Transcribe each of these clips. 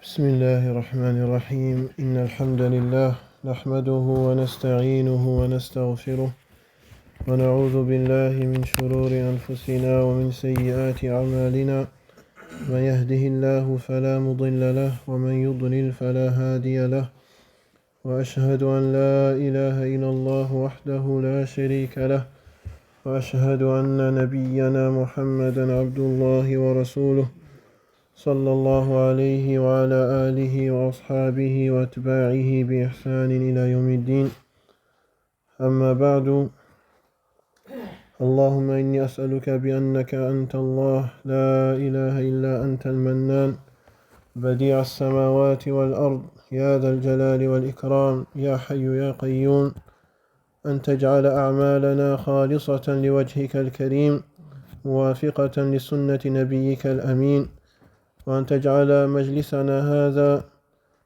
بسم الله الرحمن الرحيم إن الحمد لله نحمده ونستعينه ونستغفره ونعوذ بالله من شرور أنفسنا ومن سيئات أعمالنا من يهده الله فلا مضل له ومن يضلل فلا هادي له وأشهد أن لا إله إلا الله وحده لا شريك له وأشهد أن نبينا محمدا عبد الله ورسوله صلى الله عليه وعلى آله وأصحابه وأتباعه بإحسان إلى يوم الدين أما بعد اللهم إني أسألك بأنك أنت الله لا إله إلا أنت المنان بديع السماوات والأرض يا ذا الجلال والإكرام يا حي يا قيوم أن تجعل أعمالنا خالصة لوجهك الكريم موافقة لسنة نبيك الأمين وأن تجعل مجلسنا هذا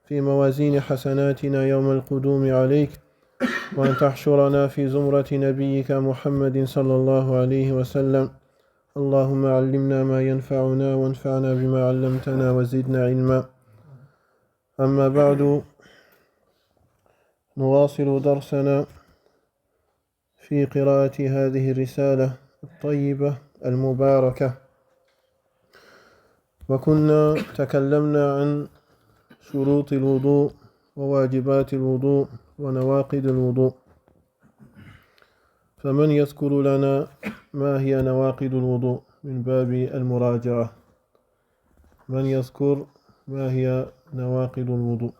في موازين حسناتنا يوم القدوم عليك وأن تحشرنا في زمرة نبيك محمد صلى الله عليه وسلم اللهم علمنا ما ينفعنا وانفعنا بما علمتنا وزدنا علما أما بعد نواصل درسنا في قراءة هذه الرسالة الطيبة المباركة وكنا تكلمنا عن شروط الوضوء وواجبات الوضوء ونواقض الوضوء فمن يذكر لنا ما هي نواقض الوضوء من باب المراجعة من يذكر ما هي نواقض الوضوء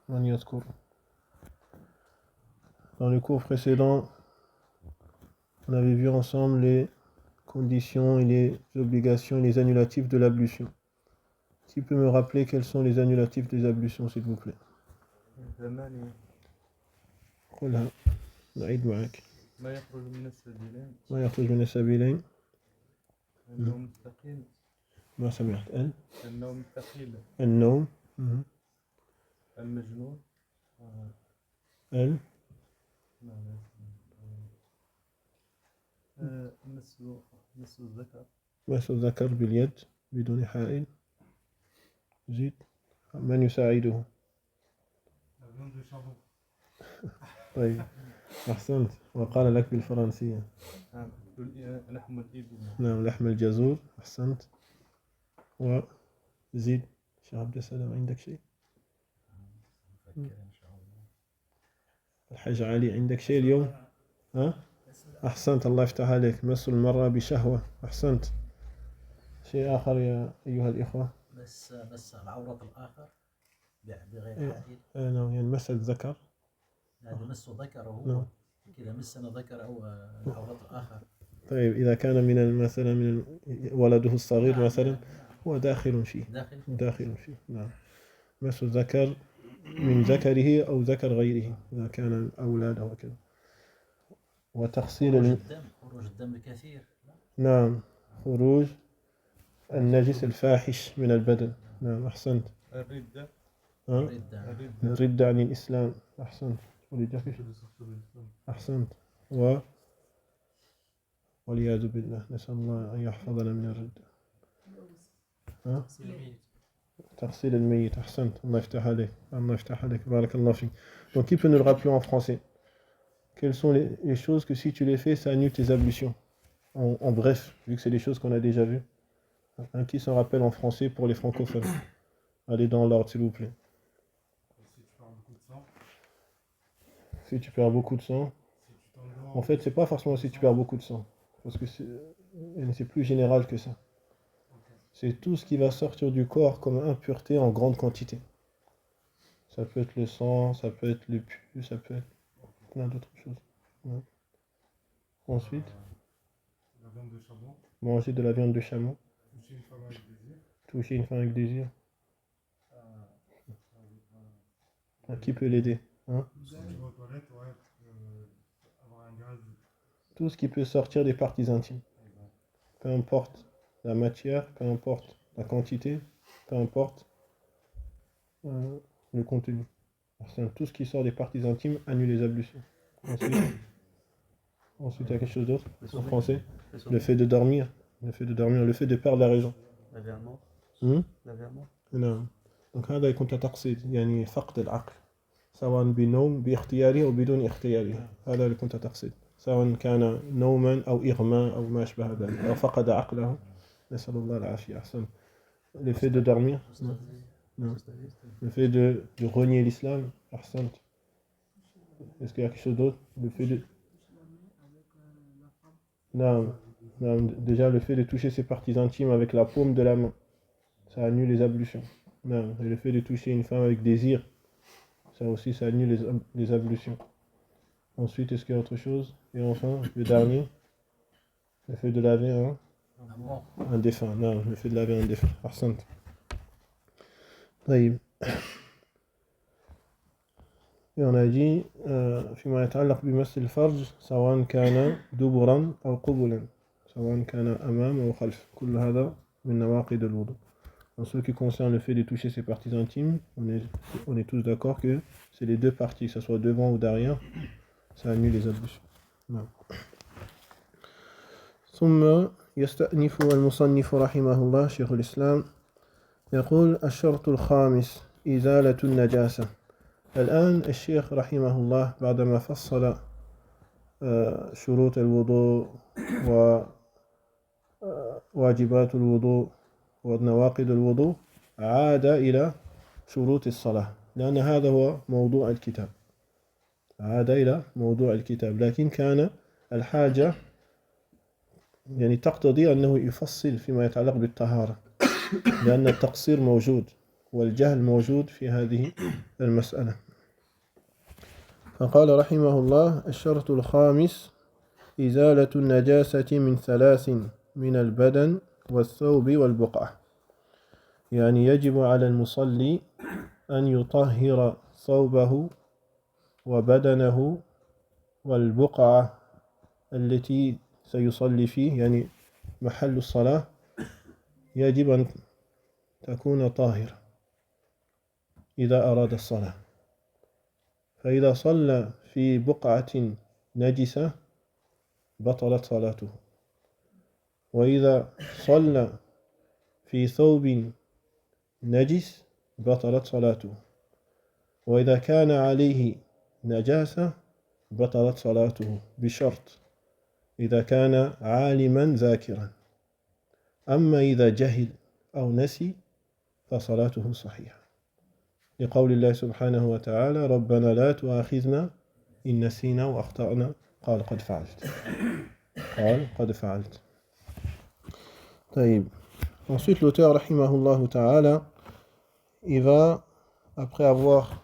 من يذكر Dans le cours précédent on avait vu ensemble les conditions et les obligations et les annulatifs de l'ablution. Qui peut me rappeler quels sont les annulatifs des ablutions, s'il vous plaît? قلها نعيد معك. ما يخرج من السبيلين. ما يخرج من السبيلين. النوم الثقيل. ما سمعت ال. النوم الثقيل. النوم. المجنون. ال. مس الذكر. مس الذكر باليد بدون حائل. زيد. من يساعده؟ طيب أحسنت وقال لك بالفرنسية. لحم الإبل. نعم لحم الجزور أحسنت. وزيد شيخ عبد السلام عندك شيء؟ الحاج علي عندك شيء اليوم؟ ها؟ أحسنت الله يفتح عليك مس المرأة بشهوة أحسنت. شيء آخر يا أيها الإخوة؟ مس العورة الآخر بغير حائل. نعم يعني مس الذكر. هذا مس ذكره نعم. كذا مسنا ذكر أو العورة الآخر. طيب إذا كان من مثلا من ولده الصغير مثلا هو داخل فيه. داخل فيه نعم. مس الذكر من ذكره أو ذكر غيره إذا كان أولاد أو كذا. وتغسيل خروج الدم الكثير. نعم خروج النجس الفاحش من البدن. نعم أحسنت. الردة. الردة عن الإسلام أحسنت. أحسنت. والعياذ بالله نسأل الله أن يحفظنا من الردة. تغسيل الميت أحسنت الله يفتح عليك الله يفتح عليك بارك الله فيك. Donc qui peut nous le rappeler en français? Quelles sont les choses que si tu les fais ça annule tes ablutions en bref vu que c'est des choses qu'on a déjà vues. Qui s'en rappelle en français pour les francophones? Allez dans l'ordre s'il vous plaît. Si tu perds beaucoup de sang. En fait c'est pas forcément si tu perds beaucoup de sang parce que c'est plus général que ça. C'est tout ce qui va sortir du corps comme impureté en grande quantité. Ça peut être le sang, ça peut être le pus, ça peut être plein d'autres choses. Ouais. Ensuite, la viande de chameau. Manger de la viande de chameau. Toucher une femme avec désir. Qui peut l'aider? Tout ce qui peut sortir des parties intimes. Peu importe la matière, peu importe la quantité, peu importe le contenu. Tout ce qui sort des parties intimes annule les ablutions. Ensuite, il y a quelque chose d'autre en français. Le fait de dormir, le fait de perdre la raison. هم؟ L'avèrement. نعم. donc هذا يكون تقصيد يعني فقد العقل سواء بنوم باختياره أو بدون اختياره هذا يكون تقصيد سواء كان نوما أو إغماء أو ما أشبه ذلك أو فقد عقله نسأل الله العافية أحسن le fait de dormir non. Le fait de renier l'islam أحسنت est-ce qu'il y a quelque chose d'autre le fait de non. Non, déjà le fait de toucher ses parties intimes avec la paume de la main ça annule les ablutions non. Et le fait de toucher une femme avec désir ça aussi ça annule les ablutions ensuite est-ce qu'il y a autre chose et enfin le dernier le fait de laver un défunt non le fait de laver un défunt أحسنت طيب et on a dit فيما يتعلق بمس الفرج سواء كان دبرا أو قبلا سواء كان أمام أو خلف كل هذا من نواقض الوضوء. En ce qui concerne le fait de toucher ses parties intimes, on est tous d'accord que c'est les deux parties, que ce soit devant ou derrière, ça annule les ablutions. Non. ثم يستأنف المصنف رحمه الله شيخ الإسلام يقول الشرط الخامس إزالة النجاسة. الآن الشيخ رحمه الله بعدما فصل شروط الوضوء وواجبات الوضوء ونواقض الوضوء عاد إلى شروط الصلاة لأن هذا هو موضوع الكتاب عاد إلى موضوع الكتاب لكن كان الحاجة يعني تقتضي أنه يفصل فيما يتعلق بالطهارة لأن التقصير موجود والجهل موجود في هذه المسألة. فقال رحمه الله الشرط الخامس إزالة النجاسة من ثلاث من البدن والثوب والبقعة يعني يجب على المصلي أن يطهر ثوبه وبدنه والبقعة التي سيصلي فيه يعني محل الصلاة يجب أن تكون طاهرة إذا أراد الصلاة فإذا صلى في بقعة نجسة بطلت صلاته وإذا صلى في ثوب نجس بطلت صلاته وإذا كان عليه نجاسة بطلت صلاته بشرط إذا كان عالما ذاكرا أما إذا جهل أو نسي فصلاته صحيحة لقول الله سبحانه وتعالى ربنا لا تؤاخذنا إن نسينا وأخطأنا قال قد فعلت طيب. Ensuite l'auteur rahimahullah ta'ala il va après avoir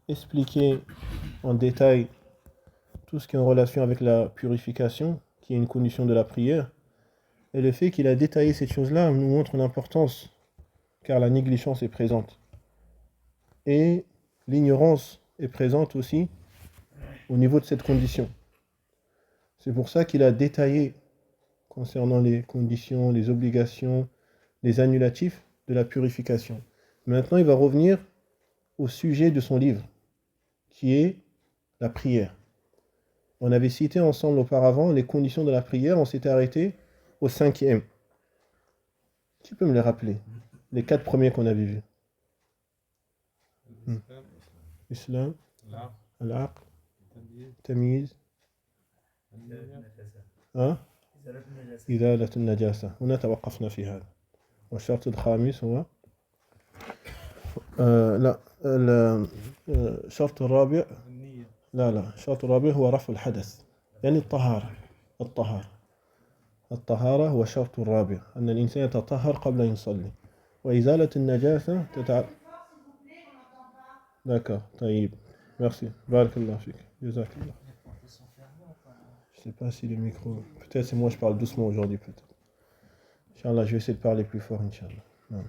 expliqué en détail tout ce qui est en relation avec la purification qui est une condition de la prière et le fait qu'il a détaillé cette chose-là nous montre l'importance car la négligence est présente et l'ignorance est présente aussi au niveau de cette condition. C'est pour ça qu'il a détaillé concernant les conditions, les obligations, les annulatifs de la purification. Maintenant, il va revenir au sujet de son livre, qui est la prière. On avait cité ensemble auparavant les conditions de la prière, on s'était arrêté au 5e. Qui peut me les rappeler? Les 4 premiers qu'on avait vus. Islam, al-aql, tamyiz, إزالة النجاسة. هنا توقفنا في هذا. والشرط الخامس هو لا الشرط الرابع لا الشرط الرابع هو رفع الحدث يعني الطهارة هو الشرط الرابع أن الإنسان يتطهر قبل أن يصلي وإزالة النجاسة D'accord, طيب. Merci. Barakallah fik. Jazakallah. Je sais pas si le micro... Peut-être c'est moi je parle doucement aujourd'hui peut-être. Inch'Allah, je vais essayer de parler plus fort, Inch'Allah. Non.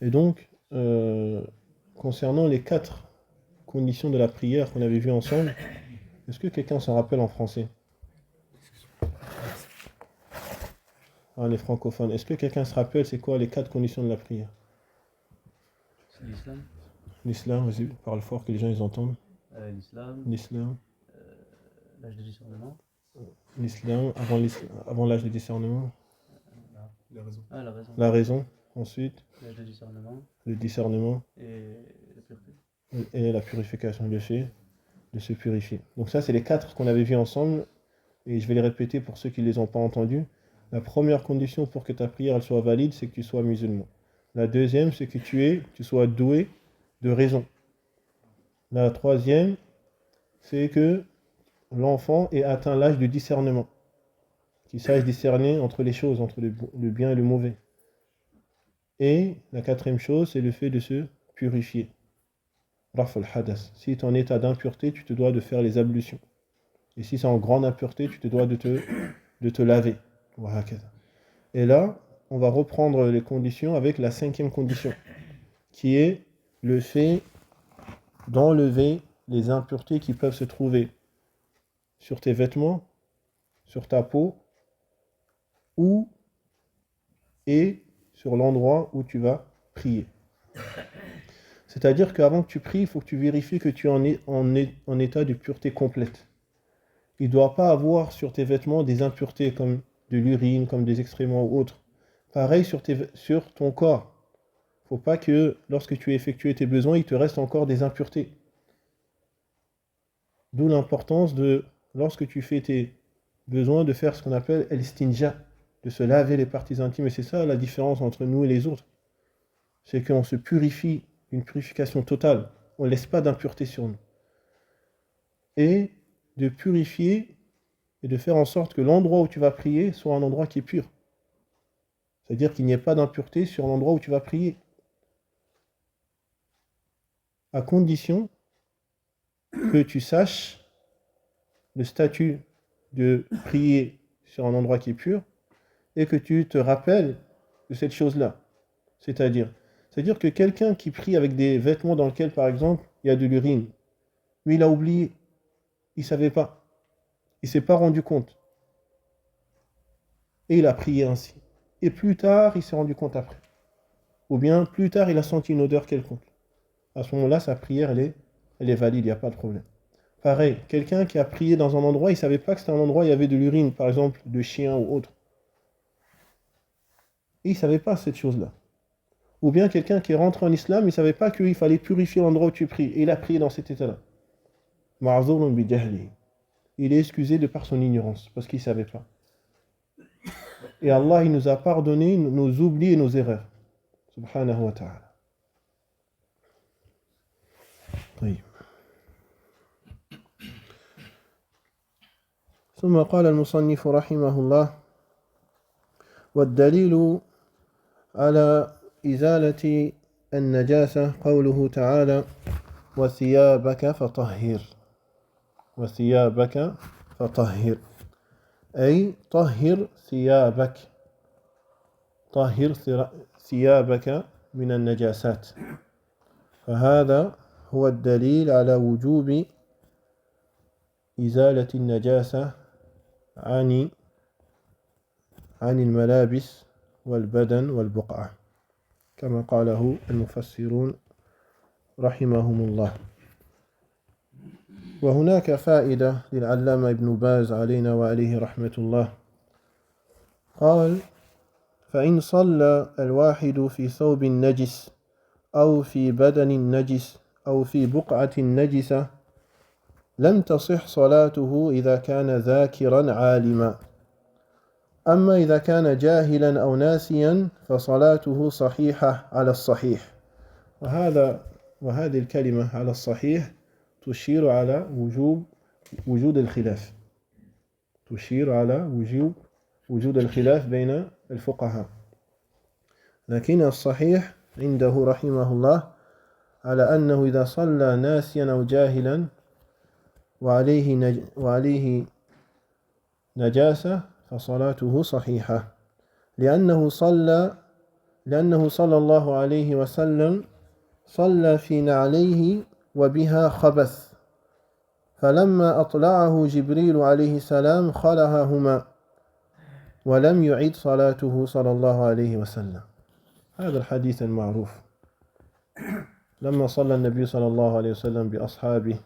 Et donc, concernant les 4 conditions de la prière qu'on avait vues ensemble, est-ce que quelqu'un s'en rappelle en français? Les francophones. Est-ce que quelqu'un se rappelle c'est quoi les 4 conditions de la prière? C'est l'islam. L'islam, vas-y, parle fort que les gens ils entendent. L'islam. L'âge de discernement. L'islam, avant l'âge de discernement. La raison. La raison. La raison. ensuite le discernement le discernement et la pureté. et la purification, le fait de se purifier. Donc ça, c'est les 4 qu'on avait vus ensemble, et je vais les répéter pour ceux qui ne les ont pas entendus. La première condition pour que ta prière elle soit valide, c'est que tu sois musulman. La deuxième, c'est que tu sois doué de raison. La troisième, c'est que l'enfant ait atteint l'âge de discernement, qu'il sache discerner entre les choses, entre le bien et le mauvais. Et la quatrième chose, c'est le fait de se purifier. Raf al-Hadas. Si tu es en état d'impureté, tu te dois de faire les ablutions. Et si c'est en grande impureté, tu te dois de te laver. Et là, on va reprendre les conditions avec la 5e condition, qui est le fait d'enlever les impuretés qui peuvent se trouver sur tes vêtements, sur ta peau, et sur l'endroit où tu vas prier. C'est-à-dire qu'avant que tu pries, il faut que tu vérifies que tu es en état de pureté complète. Il ne doit pas avoir sur tes vêtements des impuretés comme de l'urine, comme des excréments ou autres. Pareil sur ton corps. Il ne faut pas que lorsque tu as effectué tes besoins, il te reste encore des impuretés. D'où l'importance de, lorsque tu fais tes besoins, de faire ce qu'on appelle el-istinja, de se laver les parties intimes. Et c'est ça la différence entre nous et les autres. C'est qu'on se purifie, une purification totale. On ne laisse pas d'impureté sur nous. Et de purifier et de faire en sorte que l'endroit où tu vas prier soit un endroit qui est pur. C'est-à-dire qu'il n'y ait pas d'impureté sur l'endroit où tu vas prier. À condition que tu saches le statut de prier sur un endroit qui est pur et que tu te rappelles de cette chose-là. C'est-à-dire que quelqu'un qui prie avec des vêtements dans lesquels, par exemple, il y a de l'urine, lui, il a oublié, il ne savait pas, il ne s'est pas rendu compte. Et il a prié ainsi. Et plus tard, il s'est rendu compte après. Ou bien, plus tard, il a senti une odeur quelconque. À ce moment-là, sa prière, elle est valide, il n'y a pas de problème. Pareil, quelqu'un qui a prié dans un endroit, il ne savait pas que c'était un endroit où il y avait de l'urine, par exemple, de chien ou autre. Et il ne savait pas cette chose-là. Ou bien quelqu'un qui est rentré en islam, il ne savait pas qu'il fallait purifier l'endroit où tu pries. Et il a prié dans cet état-là. Ma'zurun bi jahli. Il est excusé de par son ignorance, parce qu'il ne savait pas. Et Allah, il nous a pardonné nos oublis et nos erreurs. Subhanahu wa ta'ala. طيب. ثم قال المصنف رحمه الله: والدليل على إزالة النجاسة قوله تعالى: وثيابك فطهر. وثيابك فطهر، أي طهر ثيابك. طهر ثيابك من النجاسات. فهذا هو الدليل على وجوب إزالة النجاسة عن الملابس والبدن والبقعة، كما قاله المفسرون رحمهم الله. وهناك فائدة للعلامة ابن باز علينا وعليه رحمة الله. قال: فإن صلى الواحد في ثوب نجس أو في بدن نجس أو في بقعة نجسة لم تصح صلاته إذا كان ذاكرا عالما. أما إذا كان جاهلا أو ناسيا فصلاته صحيحة على الصحيح. وهذه الكلمة على الصحيح تشير على وجود الخلاف. تشير على وجود الخلاف بين الفقهاء. لكن الصحيح عنده رحمه الله على أنه إذا صلى ناسيا أو جاهلا وعليه نجاسة فصلاته صحيحة، لأنه صلى الله عليه وسلم صلى في نعليه وبها خبث، فلما أطلعه جبريل عليه السلام خلعهما ولم يعد صلاته صلى الله عليه وسلم. هذا الحديث المعروف. لما صلى النبي صلى الله عليه وسلم بأصحابه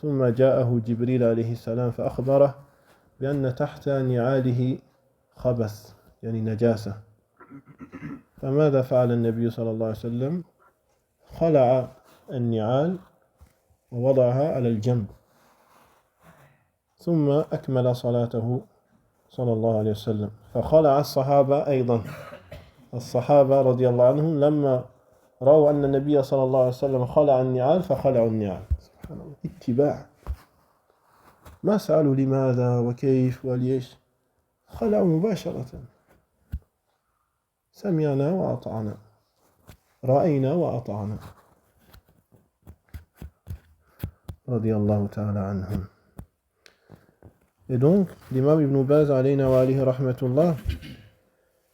ثم جاءه جبريل عليه السلام فأخبره بأن تحت نعاله خبث، يعني نجاسة، فماذا فعل النبي صلى الله عليه وسلم؟ خلع النعال ووضعها على الجنب ثم أكمل صلاته صلى الله عليه وسلم. فخلع الصحابة أيضا. الصحابة رضي الله عنهم لما رأوا أن النبي صلى الله عليه وسلم خلع النعال فخلعوا النعال. سبحان الله، اتباع. ما سألوا لماذا وكيف وليش، خلعوا مباشرة. سمعنا وأطعنا، رأينا وأطعنا رضي الله تعالى عنهم. Et donc, l'imam Ibn Baz, alayna wa alayhi rahmatullah,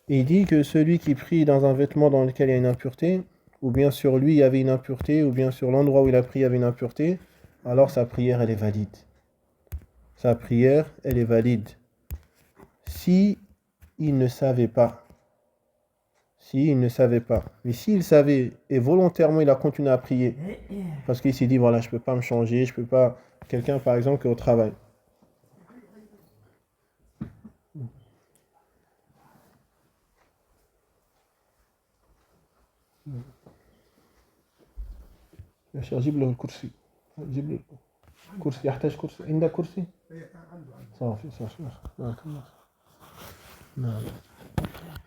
il dit que celui qui prie dans un vêtement dans lequel il y a une impureté, ou bien sur lui il y avait une impureté, ou bien sur l'endroit où il a prié il y avait une impureté, alors sa prière elle est valide. Sa prière elle est valide. Si il ne savait pas, mais s'il savait et volontairement il a continué à prier, parce qu'il s'est dit voilà je peux pas me changer, je peux pas, quelqu'un par exemple qui est au travail. يا شيخ جيب له الكرسي، جيب له كرسي، يحتاج كرسي، عندك كرسي؟ صافي بارك الله.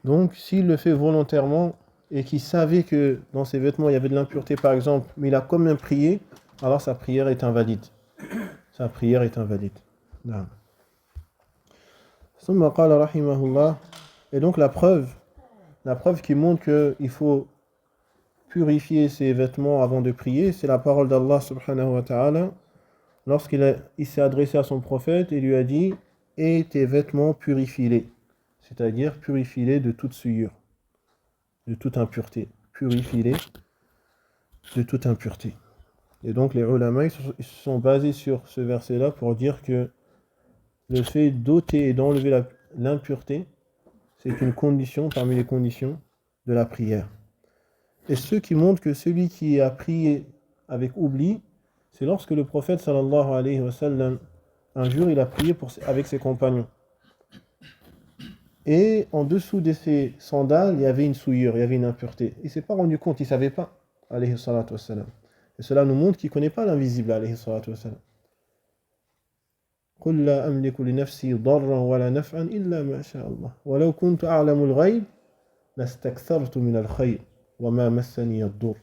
Donc s'il le fait volontairement et qu'il savait que dans ses vêtements il y avait de l'impureté par exemple, mais il a quand même prié, alors sa prière est invalide. Sa prière est invalide. ثم قال رحمه الله. Et donc la preuve qui montre qu'il faut purifier ses vêtements avant de prier, c'est la parole d'Allah subhanahu wa ta'ala lorsqu'il s'est adressé à son prophète et lui a dit « Et tes vêtements purifie-les », c'est-à-dire purifie-les de toute souillure, de toute impureté, purifie-les de toute impureté. Et donc les ulama ils se sont basés sur ce verset-là pour dire que le fait d'ôter et d'enlever l'impureté, c'est une condition parmi les conditions de la prière. Et ce qui montre que celui qui a prié avec oubli, c'est lorsque le prophète sallallahu alayhi wa sallam, un jour il a prié avec ses compagnons. Et en dessous de ses sandales, il y avait une souillure, il y avait une impureté. Il ne s'est pas rendu compte, il ne savait pas, alayhi salatu wa sallam. Et cela nous montre qu'il ne connaît pas l'invisible, alayhi salatu wa sallam. قل لا أملك لنفسي ضرا ولا نفعا إلا ما شاء الله ولو كنت أعلم الغيب لاستكثرت من الخير وما مسني الضر.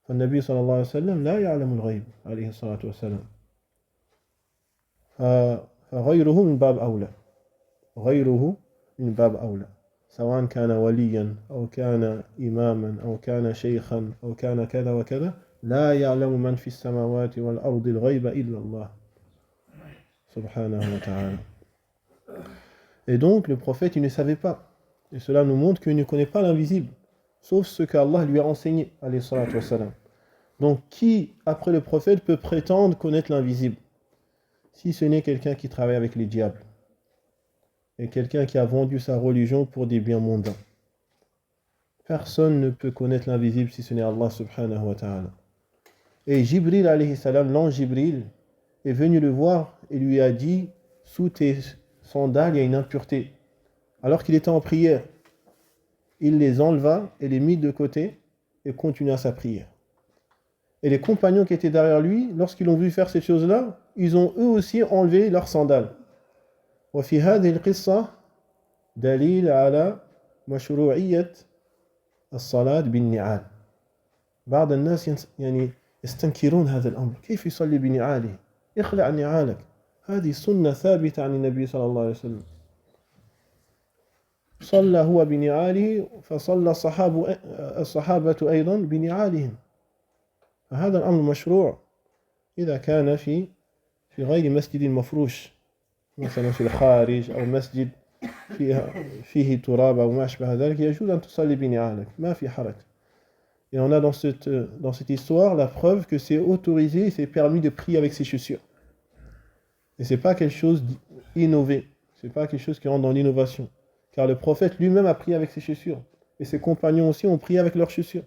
فالنبي صلى الله عليه وسلم لا يعلم الغيب عليه الصلاة والسلام. فغيره من باب أولى. غيره من باب أولى. سواء كان وليا أو كان إماما أو كان شيخا أو كان كذا وكذا لا يعلم من في السماوات والأرض الغيب إلا الله سبحانه وتعالى. Et donc le prophète il ne savait pas. Et cela nous montre qu'il ne connaît pas l'invisible, sauf ce qu'Allah lui a enseigné, alayhi salatu wa salam. Donc qui, après le prophète, peut prétendre connaître l'invisible, si ce n'est quelqu'un qui travaille avec les diables, et quelqu'un qui a vendu sa religion pour des biens mondains. Personne ne peut connaître l'invisible si ce n'est Allah subhanahu wa ta'ala. Et Jibril, alayhi salam, l'ange Jibril, est venu le voir et lui a dit, sous tes sandales, il y a une impureté. Alors qu'il était en prière, il les enleva et les mit de côté et continua sa prière. Et les compagnons qui étaient derrière lui, lorsqu'ils ont vu faire ces choses-là, ils ont eux aussi enlevé leurs sandales. وفي هذه القصة دليل على مشروعية الصلاة بالنعال. بعض الناس يعني يستنكرون هذا الأمر، كيف يصلي بنعاله؟ اخلع نعالك. هذه سنة ثابتة عن النبي صلى الله عليه وسلم. صلى هو بنعاله فصلى الصحابة أيضا بنعالهم. فهذا الأمر مشروع إذا كان في غير مسجد مفروش، مثلا في الخارج أو مسجد فيه تراب أو ما أشبه ذلك، يجوز أن تصلي بنعالك، ما في حرج. Et on a dans cette histoire la preuve que c'est autorisé et c'est permis de prier avec ses chaussures. Et c'est pas quelque chose d'innové, c'est pas quelque chose qui rentre dans l'innovation. Car le prophète lui-même a prié avec ses chaussures. Et ses compagnons aussi ont prié avec leurs chaussures.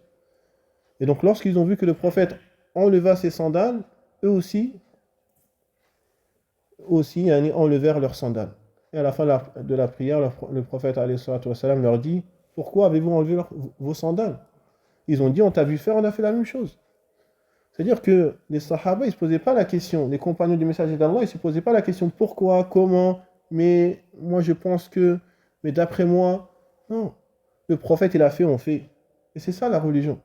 Et donc lorsqu'ils ont vu que le prophète enleva ses sandales, eux aussi enlevèrent leurs sandales. Et à la fin de la prière, le prophète alayhi salatu wassalam, leur dit « Pourquoi avez-vous enlevé vos sandales ?» Ils ont dit « On t'a vu faire, on a fait la même chose. » C'est-à-dire que les sahaba, ils ne se posaient pas la question, les compagnons du messager d'Allah, ils ne se posaient pas la question pourquoi, comment, mais moi je pense que, mais d'après moi, non. Le prophète, il a fait, on fait. Et c'est ça la religion.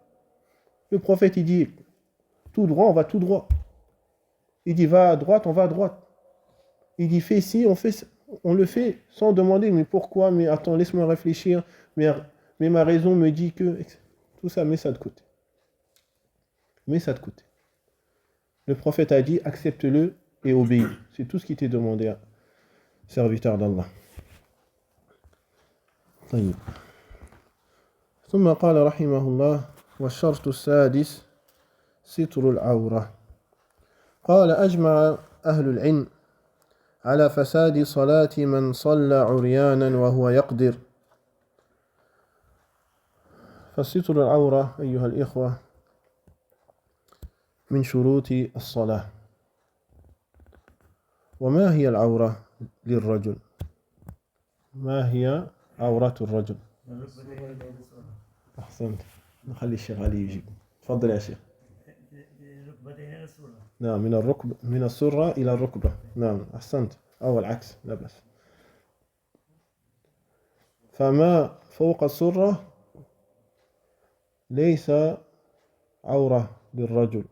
Le prophète, il dit tout droit, on va tout droit. Il dit va à droite, on va à droite. Il dit fais ci, on le fait sans demander mais pourquoi, mais attends, laisse-moi réfléchir, mais ma raison me dit que. Tout ça, mets ça de côté. Mets ça de côté. Le prophète a dit accepte-le et obéis. C'est tout ce qui t'est demandé, serviteur d'Allah. طيب. ثم قال رحمه الله والشرط السادس ستر العورة قال أجمع أهل العلم على فساد صلاة من صلى عريانا وهو يقدر فستر العورة أيها الإخوة من شروط الصلاة وما هي العورة للرجل ما هي عورة الرجل أحسنت نخلي الشيخ علي يجيب تفضل يا شيخ نعم من السرة إلى الركبة نعم أحسنت أو العكس لا بأس فما فوق السرة ليس عورة للرجل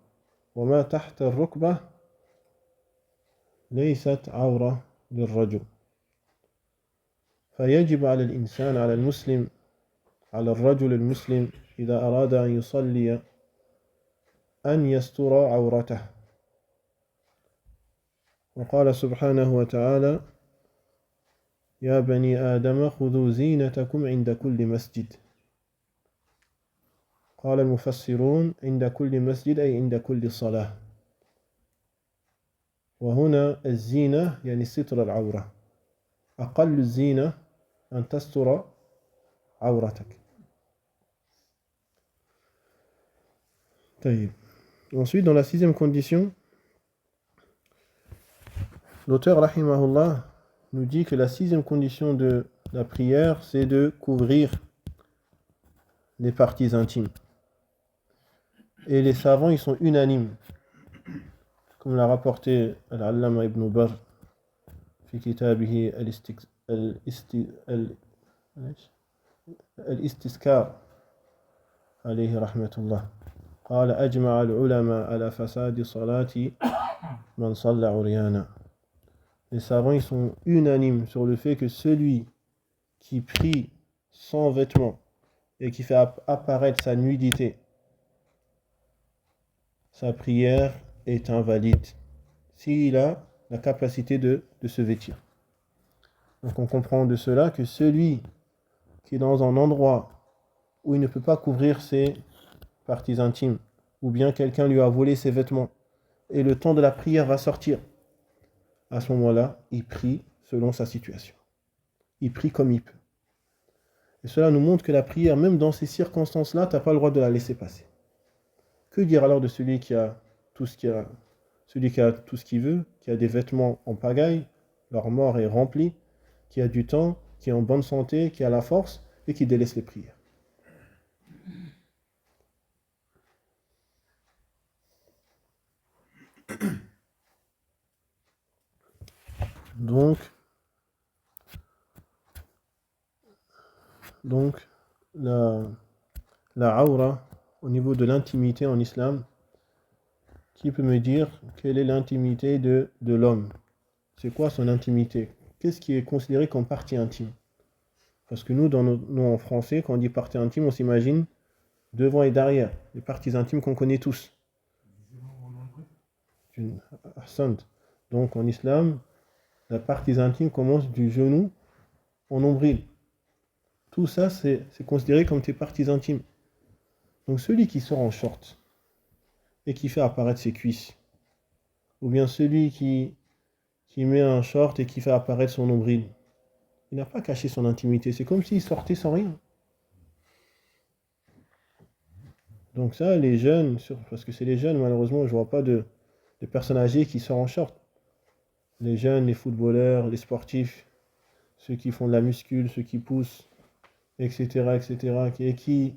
وما تحت الركبة ليست عورة للرجل فيجب على الإنسان على المسلم على الرجل المسلم إذا أراد أن يصلي أن يستر عورته وقال سبحانه وتعالى يا بني آدم خذوا زينتكم عند كل مسجد قال المفسرون عند كل مسجد أي عند كل صلاة وهنا الزينة يعني ستر العورة أقل الزينة أن تستر عورتك طيب. Ensuite, dans la sixième condition, l'auteur, rahimahullah, nous dit que la sixième condition de la prière, c'est de couvrir les parties intimes. Et les savants, ils sont unanimes, comme l'a rapporté Al-Allama ibn Barr, في كتابه الاستذكار عليه رحمة الله قال أجمع العلماء على فساد صلاة من صلى عريانا. Les savants ils sont unanimes sur le fait que celui qui prie sans vêtements et qui fait apparaître sa nudité, sa prière est invalide s'il a la capacité de se vêtir. Donc on comprend de cela que celui qui est dans un endroit où il ne peut pas couvrir ses parties intimes, ou bien quelqu'un lui a volé ses vêtements, et le temps de la prière va sortir, à ce moment-là, il prie selon sa situation. Il prie comme il peut. Et cela nous montre que la prière, même dans ces circonstances-là, tu n'as pas le droit de la laisser passer. Que dire alors de celui qui a tout ce qu'il veut, qui a des vêtements en pagaille, l'armoire est remplie, qui a du temps, qui est en bonne santé, qui a la force, et qui délaisse les prières. Donc la aura, au niveau de l'intimité en islam, qui peut me dire quelle est l'intimité de l'homme? C'est quoi son intimité? Qu'est-ce qui est considéré comme partie intime? Parce que nous, en français, quand on dit partie intime, on s'imagine devant et derrière, les parties intimes qu'on connaît tous. Donc en islam, la partie intime commence du genou au nombril. Tout ça, c'est considéré comme tes parties intimes. Donc celui qui sort en short et qui fait apparaître ses cuisses, ou bien celui qui met un short et qui fait apparaître son nombril, il n'a pas caché son intimité. C'est comme s'il sortait sans rien. Donc ça, les jeunes, parce que c'est les jeunes, malheureusement, je ne vois pas de personnes âgées qui sortent en short. Les jeunes, les footballeurs, les sportifs, ceux qui font de la muscule, ceux qui poussent, etc., etc., qui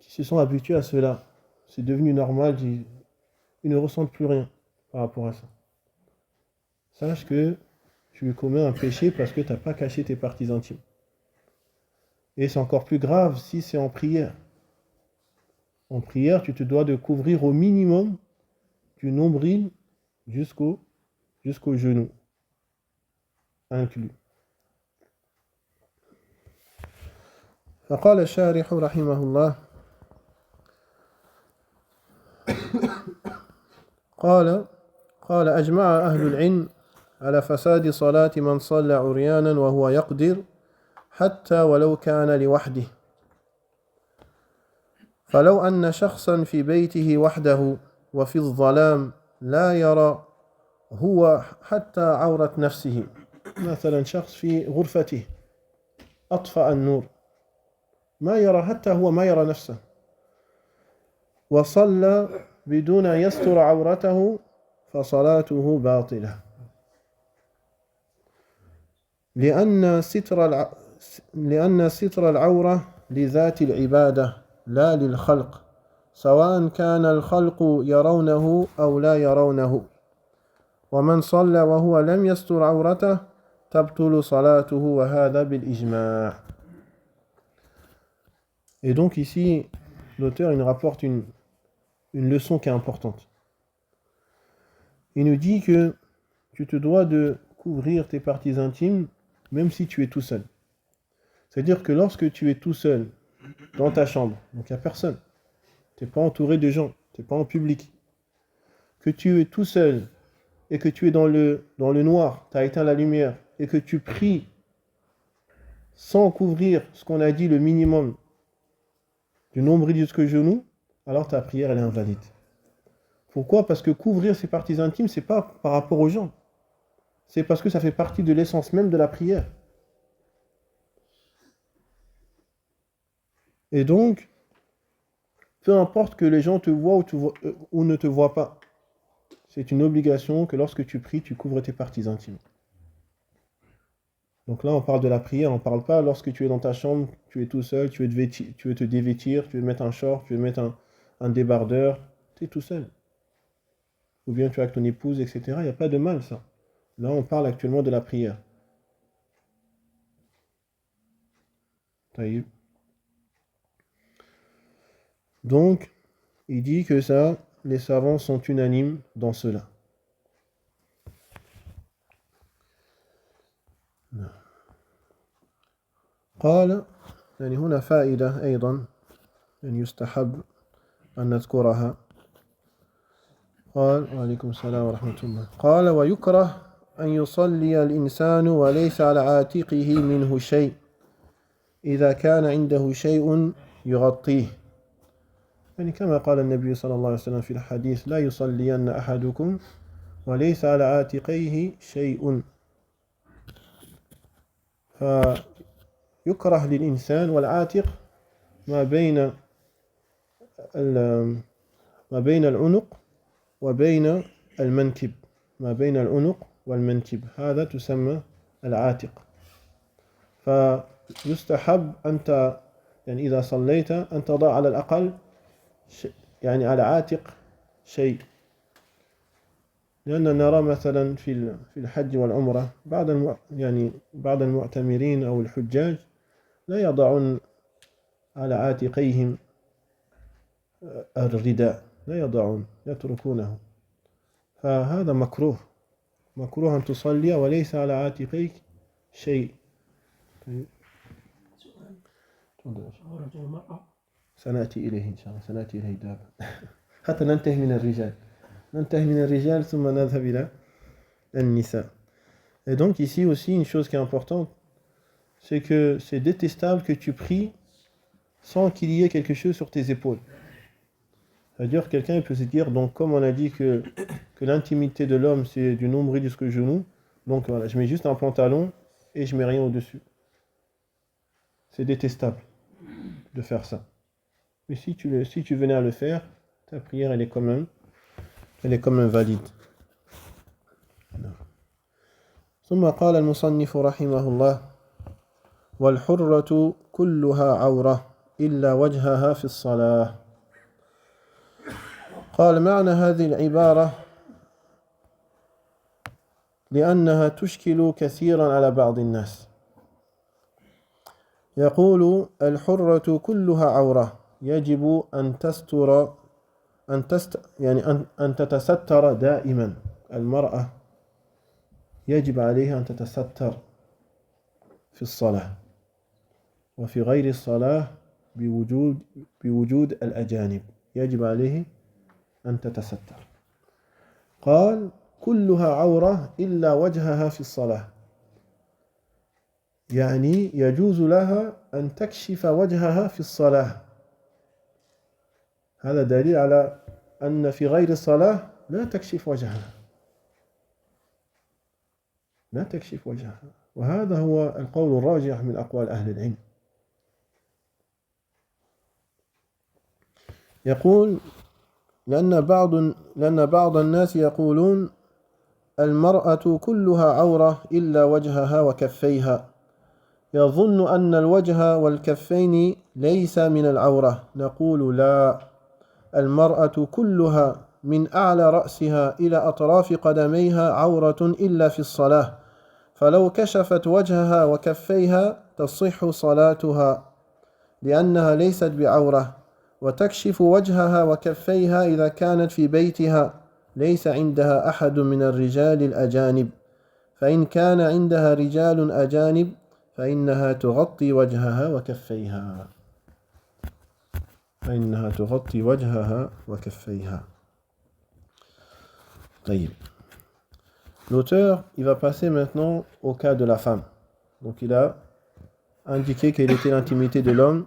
se sont habitués à cela. C'est devenu normal, ils ne ressentent plus rien par rapport à ça. Sache que tu commets un péché parce que tu n'as pas caché tes parties intimes. Et c'est encore plus grave si c'est en prière. En prière, tu te dois de couvrir au minimum du nombril jusqu'au genou, inclus. فقال الشارح رحمه الله قال أجمع أهل العلم على فساد صلاة من صلى عريانا وهو يقدر حتى ولو كان لوحده فلو أن شخصا في بيته وحده وفي الظلام لا يرى هو حتى عورة نفسه مثلا شخص في غرفته أطفأ النور ما يرى حتى هو ما يرى نفسه وصلى بدون يستر عورته فصلاته باطلة لأن ستر العورة لذات العبادة لا للخلق سواء كان الخلق يرونه أو لا يرونه ومن صلى وهو لم يستر عورته تبطل صلاته وهذا بالإجماع. Et donc ici, l'auteur il nous rapporte une leçon qui est importante. Il nous dit que tu te dois de couvrir tes parties intimes même si tu es tout seul. C'est-à-dire que lorsque tu es tout seul dans ta chambre, donc il n'y a personne, tu n'es pas entouré de gens, tu n'es pas en public, que tu es tout seul et que tu es dans le noir, tu as éteint la lumière et que tu pries sans couvrir ce qu'on a dit le minimum du nombril jusqu'au genou, alors ta prière elle est invalide. Pourquoi ? Parce que couvrir ses parties intimes, c'est pas par rapport aux gens. C'est parce que ça fait partie de l'essence même de la prière. Et donc, peu importe que les gens te voient ou ne te voient pas, c'est une obligation que lorsque tu pries, tu couvres tes parties intimes. Donc là, on parle de la prière, on ne parle pas lorsque tu es dans ta chambre, tu es tout seul, tu veux te dévêtir, tu veux mettre un short, tu veux mettre un débardeur, tu es tout seul. Ou bien tu es avec ton épouse, etc. Il n'y a pas de mal, ça. Là, on parle actuellement de la prière. Taïb. Donc, il dit que ça, les savants sont unanimes dans cela. قال يعني هنا فائدة أيضا أن يستحب أن نذكرها قال وعليكم السلام ورحمة الله قال ويكره أن يصلي الإنسان وليس على عاتقه منه شيء إذا كان عنده شيء يغطيه يعني كما قال النبي صلى الله عليه وسلم في الحديث لا يصلين أحدكم وليس على عاتقيه شيء فيكره للإنسان والعاتق ما بين العنق وبين المنكب ما بين العنق والمنكب هذا تسمى العاتق فيستحب أنت يعني إذا صليت أن تضع على الأقل يعني على عاتق شيء لأننا نرى مثلا في الحج والعمرة بعض المعتمرين أو الحجاج لا يضعون على عاتقيهم الرداء لا يضعون يتركونه فهذا مكروه أن تصلي وليس على عاتقيك شيء. عورة المرأة سنأتي إليه إن شاء الله سنأتي إليه دابا حتى ننتهي من الرجال ثم نذهب إلى النساء. Et donc ici aussi une chose qui est importante, c'est que c'est détestable que tu pries sans qu'il y ait quelque chose sur tes épaules. C'est-à-dire quelqu'un peut se dire, donc comme on a dit que l'intimité de l'homme c'est du nombril jusqu'au genou, donc voilà, je mets juste un pantalon et je mets rien au-dessus. C'est détestable de faire ça. Mais si tu venais à le faire, ta prière elle est quand même valide. ثم قال المصنف رحمه الله والحرة كلها عورة إلا وجهها في الصلاة. قال معنى هذه العبارة لأنها تشكل كثيرا على بعض الناس. يقول الحرة كلها عورة، يجب أن تستر أن تتستر دائما. المرأة يجب عليها أن تتستر في الصلاة وفي غير الصلاة بوجود الأجانب، يجب عليه أن تتستر. قال كلها عورة إلا وجهها في الصلاة، يعني يجوز لها أن تكشف وجهها في الصلاة. هذا دليل على أن في غير الصلاة لا تكشف وجهها، لا تكشف وجهها، وهذا هو القول الراجح من أقوال أهل العلم. يقول لأن بعض الناس يقولون المرأة كلها عورة إلا وجهها وكفيها، يظن أن الوجه والكفين ليس من العورة. نقول لا، المرأة كلها من أعلى رأسها إلى أطراف قدميها عورة إلا في الصلاة، فلو كشفت وجهها وكفيها تصح صلاتها لأنها ليست بعورة، وتكشف وجهها وكفيها إذا كانت في بيتها ليس عندها أحد من الرجال الأجانب، فإن كان عندها رجال أجانب فإنها تغطي وجهها وكفيها، طيب. L'auteur, il va passer maintenant au cas de la femme. Donc il a indiqué quelle était l'intimité de l'homme.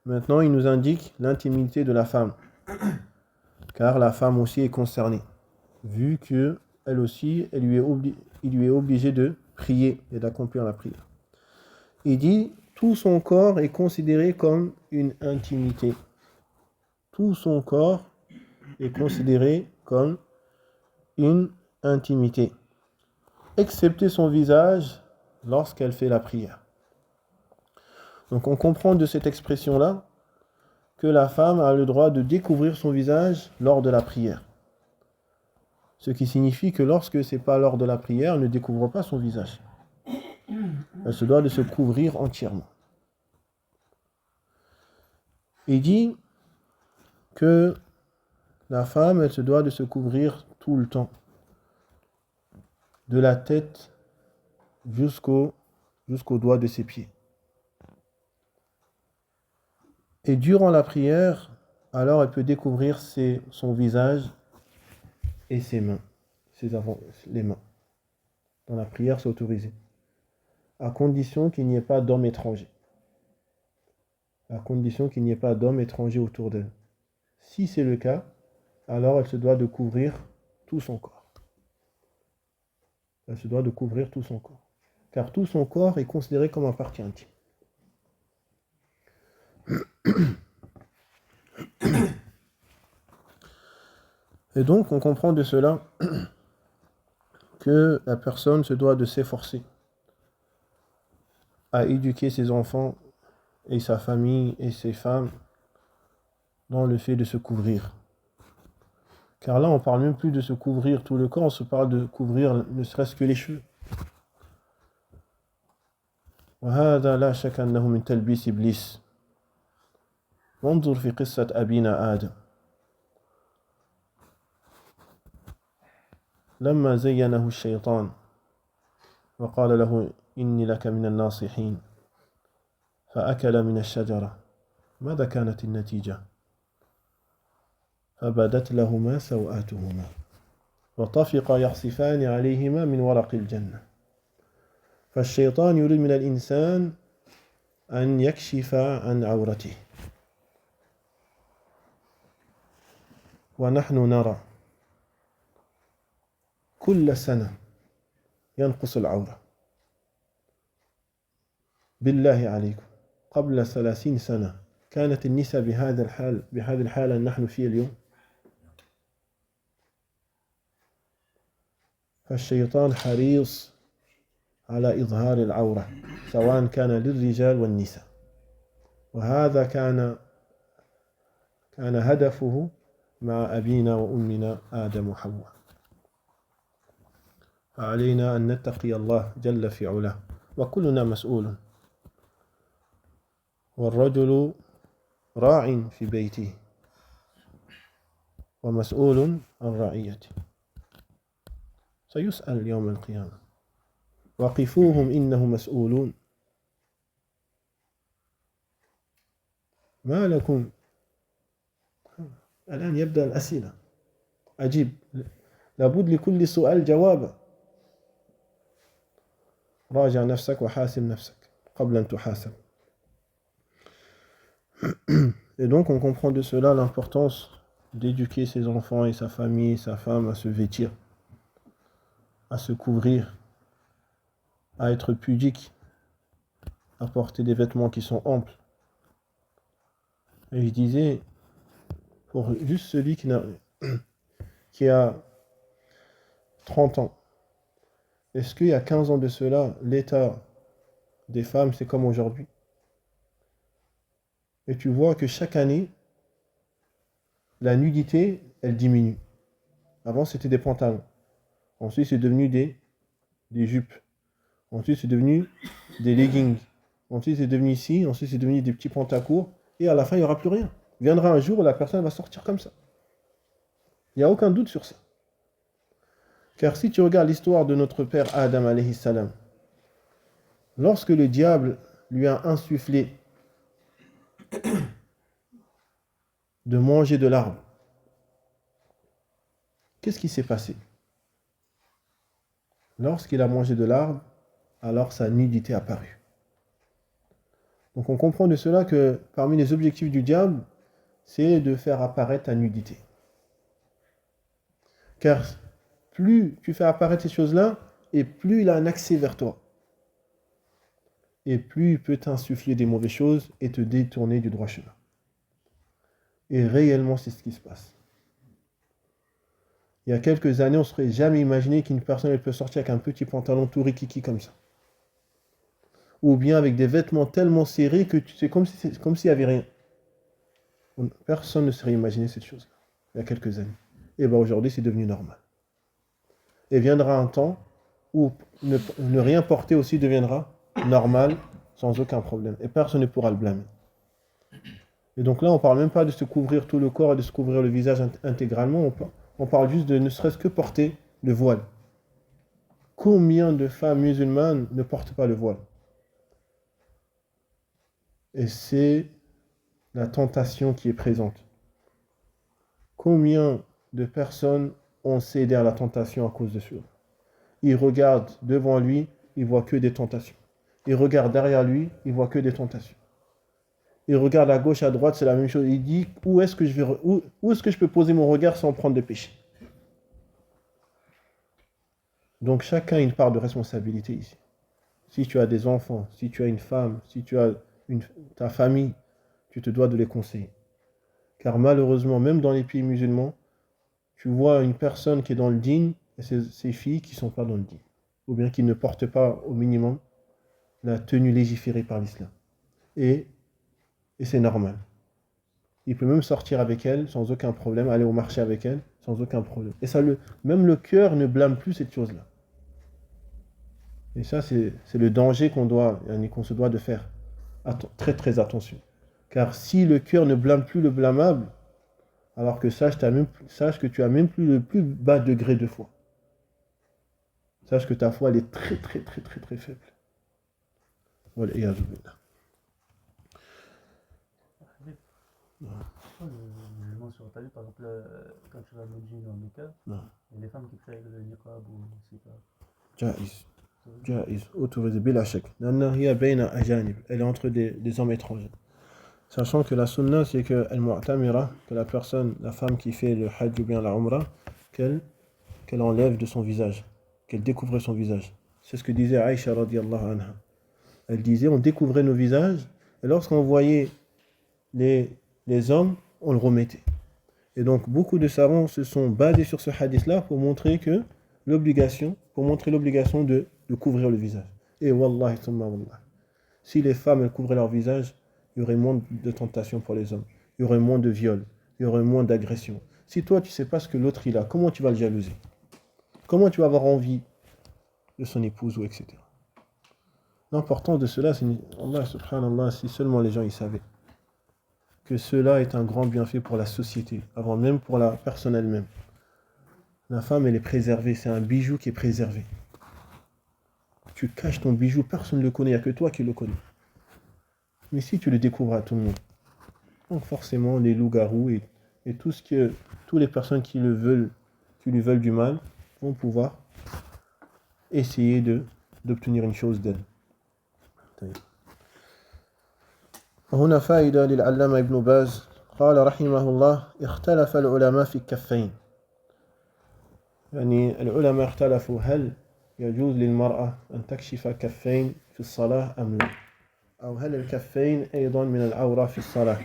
Maintenant, il nous indique l'intimité de la femme. Car la femme aussi est concernée. Vu que elle aussi, il lui est obligé de prier et d'accomplir la prière. Il dit, tout son corps est considéré comme une intimité. Tout son corps est considéré comme une intimité, excepté son visage lorsqu'elle fait la prière. Donc on comprend de cette expression-là que la femme a le droit de découvrir son visage lors de la prière. Ce qui signifie que lorsque ce n'est pas lors de la prière, elle ne découvre pas son visage. Elle se doit de se couvrir entièrement. Il dit que la femme, elle se doit de se couvrir tout le temps, de la tête jusqu'au doigt de ses pieds. Et durant la prière, alors elle peut découvrir son visage et ses mains, les mains. Dans la prière, c'est autorisé, à condition qu'il n'y ait pas d'homme étranger. À condition qu'il n'y ait pas d'homme étranger autour d'elle. Si c'est le cas, alors elle se doit de couvrir tout son corps. Elle se doit de couvrir tout son corps. Car tout son corps est considéré comme un partie intime. Et donc, on comprend de cela que la personne se doit de s'efforcer à éduquer ses enfants et sa famille et ses femmes dans le fait de se couvrir. Car là, on ne parle même plus de se couvrir tout le corps, on se parle de couvrir ne serait-ce que les cheveux. وهذا لا شك أنه من تلبيس إبليس. وانظر في قصة أبينا آدم لما زينه الشيطان وقال له إني لك من الناصحين فأكل من الشجرة، ماذا كانت النتيجة؟ فبدت لهما سوآتهما وطفقا يخصفان عليهما من ورق الجنة. فالشيطان يريد من الإنسان أن يكشف عن عورته، ونحن نرى كل سنة ينقص العورة. بالله عليكم، قبل 30 سنة كانت النساء بهذا الحالة نحن فيه اليوم. فالشيطان حريص على إظهار العورة سواء كان للرجال والنساء وهذا كان هدفه مع أبينا وأمنا آدم وحواء فعلينا أن نتقي الله جل في علاه وكلنا مسؤول والرجل راع في بيته ومسؤول عن رعيته سيسأل يوم القيامة وقفوهم إنهم مسؤولون ما لكم الآن يبدأ الأسئلة عجيب لابد لكل سؤال جوابا راجع نفسك وحاسب نفسك قبل أن تحاسب. Et donc on comprend de cela l'importance d'éduquer ses enfants et sa famille, sa femme à se vêtir, à se couvrir, à être pudique, à porter des vêtements qui sont amples. Et je disais, pour juste celui qui a 30 ans, est-ce qu'il y a 15 ans de cela, l'état des femmes, c'est comme aujourd'hui? Et tu vois que chaque année, la nudité, elle diminue. Avant, c'était des pantalons. Ensuite, c'est devenu des jupes. Ensuite, c'est devenu des leggings. Ensuite, c'est devenu ici. Ensuite, c'est devenu des petits pantacourts. Et à la fin, il n'y aura plus rien. Viendra un jour où la personne va sortir comme ça. Il n'y a aucun doute sur ça. Car si tu regardes l'histoire de notre père Adam alayhi salam, lorsque le diable lui a insufflé de manger de l'arbre, qu'est-ce qui s'est passé? Lorsqu'il a mangé de l'arbre, alors sa nudité apparut. Donc on comprend de cela que parmi les objectifs du diable, c'est de faire apparaître ta nudité. Car plus tu fais apparaître ces choses-là, et plus il a un accès vers toi. Et plus il peut t'insuffler des mauvaises choses et te détourner du droit chemin. Et réellement, c'est ce qui se passe. Il y a quelques années, on ne serait jamais imaginé qu'une personne elle peut sortir avec un petit pantalon tout rikiki comme ça. Ou bien avec des vêtements tellement serrés que c'est comme s'il n'y avait rien. Personne ne serait imaginé cette chose-là, il y a quelques années. Et bien aujourd'hui, c'est devenu normal. Et viendra un temps où ne rien porter aussi deviendra normal, sans aucun problème. Et personne ne pourra le blâmer. Et donc là, on ne parle même pas de se couvrir tout le corps et de se couvrir le visage intégralement. On parle juste de ne serait-ce que porter le voile. Combien de femmes musulmanes ne portent pas le voile? Et c'est la tentation qui est présente. Combien de personnes ont cédé à la tentation à cause de cela? Il regarde devant lui, il voit que des tentations. Il regarde derrière lui, il voit que des tentations. Il regarde à gauche, à droite, c'est la même chose. Il dit, où est-ce que je peux poser mon regard sans prendre de péché? Donc chacun a une part de responsabilité ici. Si tu as des enfants, si tu as une femme, si tu as ta famille, tu te dois de les conseiller. Car malheureusement, même dans les pays musulmans, tu vois une personne qui est dans le dîn et ses filles qui ne sont pas dans le dîn. Ou bien qui ne portent pas au minimum la tenue légiférée par l'islam. Et c'est normal. Il peut même sortir avec elle sans aucun problème, aller au marché avec elle sans aucun problème. Et ça, même le cœur ne blâme plus cette chose-là. Et ça, c'est le danger qu'on se doit de faire. Très très attention. Car si le cœur ne blâme plus le blâmable, alors que sache que tu as même plus le plus bas degré de foi. Sache que ta foi, elle est très très très très très faible. Voilà, et azubillah. Le musulman sur ta vie, par exemple, quand tu vas au djinn ou au Mecca, il y a des femmes qui prient avec le niqab ou c'est pas. Jaiz, autorisé, bila shak. Elle est entre des hommes étrangers. Sachant que la sunna, c'est que al-mu'tamira, que la femme qui fait le hajj ou bien la umrah, qu'elle enlève de son visage, qu'elle découvre son visage. C'est ce que disait Aïcha radiyallahu anha. Elle disait, on découvrait nos visages, et lorsqu'on voyait les hommes, on le remettait. Et donc, beaucoup de savants se sont basés sur ce hadith-là pour montrer l'obligation de couvrir le visage. Et wallahi, thumma wallah. Si les femmes elles couvraient leur visage, il y aurait moins de tentations pour les hommes. Il y aurait moins de viols. Il y aurait moins d'agressions. Si toi, tu ne sais pas ce que l'autre il a, comment tu vas le jalouser? Comment tu vas avoir envie de son épouse ou etc. L'importance de cela, c'est Allah subhanallah, si seulement les gens y savaient que cela est un grand bienfait pour la société, avant même pour la personne elle-même. La femme, elle est préservée, c'est un bijou qui est préservé. Tu caches ton bijou, personne ne le connaît, il n'y a que toi qui le connais. Mais si tu le découvres à tout le monde, donc forcément les loups-garous et toutes les personnes qui lui veulent du mal vont pouvoir essayer d'obtenir une chose d'elle. هنا فائدة للعلامة ابن باز قال رحمه الله اختلف العلماء في الكفين يعني العلماء اختلفوا هل يجوز للمرأة أن تكشف كفين في الصلاة أم لا أو هل الكفين أيضا من العورة في الصلاة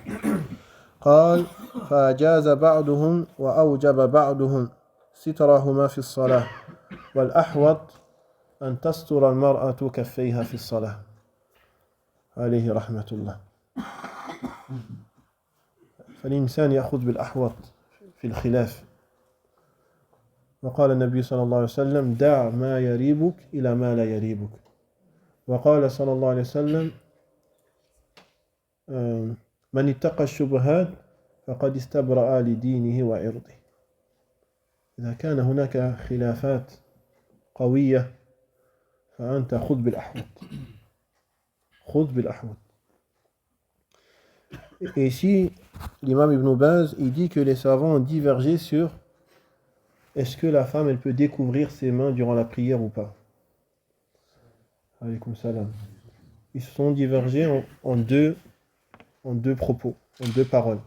قال فأجاز بعضهم وأوجب بعضهم سترهما في الصلاة والأحوط أن تستر المرأة كفيها في الصلاة عليه رحمة الله فالإنسان يأخذ بالأحوط في الخلاف وقال النبي صلى الله عليه وسلم دع ما يريبك إلى ما لا يريبك وقال صلى الله عليه وسلم من اتقى الشبهات فقد استبرأ لدينه وعرضه إذا كان هناك خلافات قوية فأنت خذ بالأحوط خذ بالأحوط. Et ici, l'imam Ibn Baz, il dit que les savants ont divergé sur est-ce que la femme, elle peut découvrir ses mains durant la prière ou pas. Alaykoum salam. Ils se sont divergés en deux propos, en deux paroles.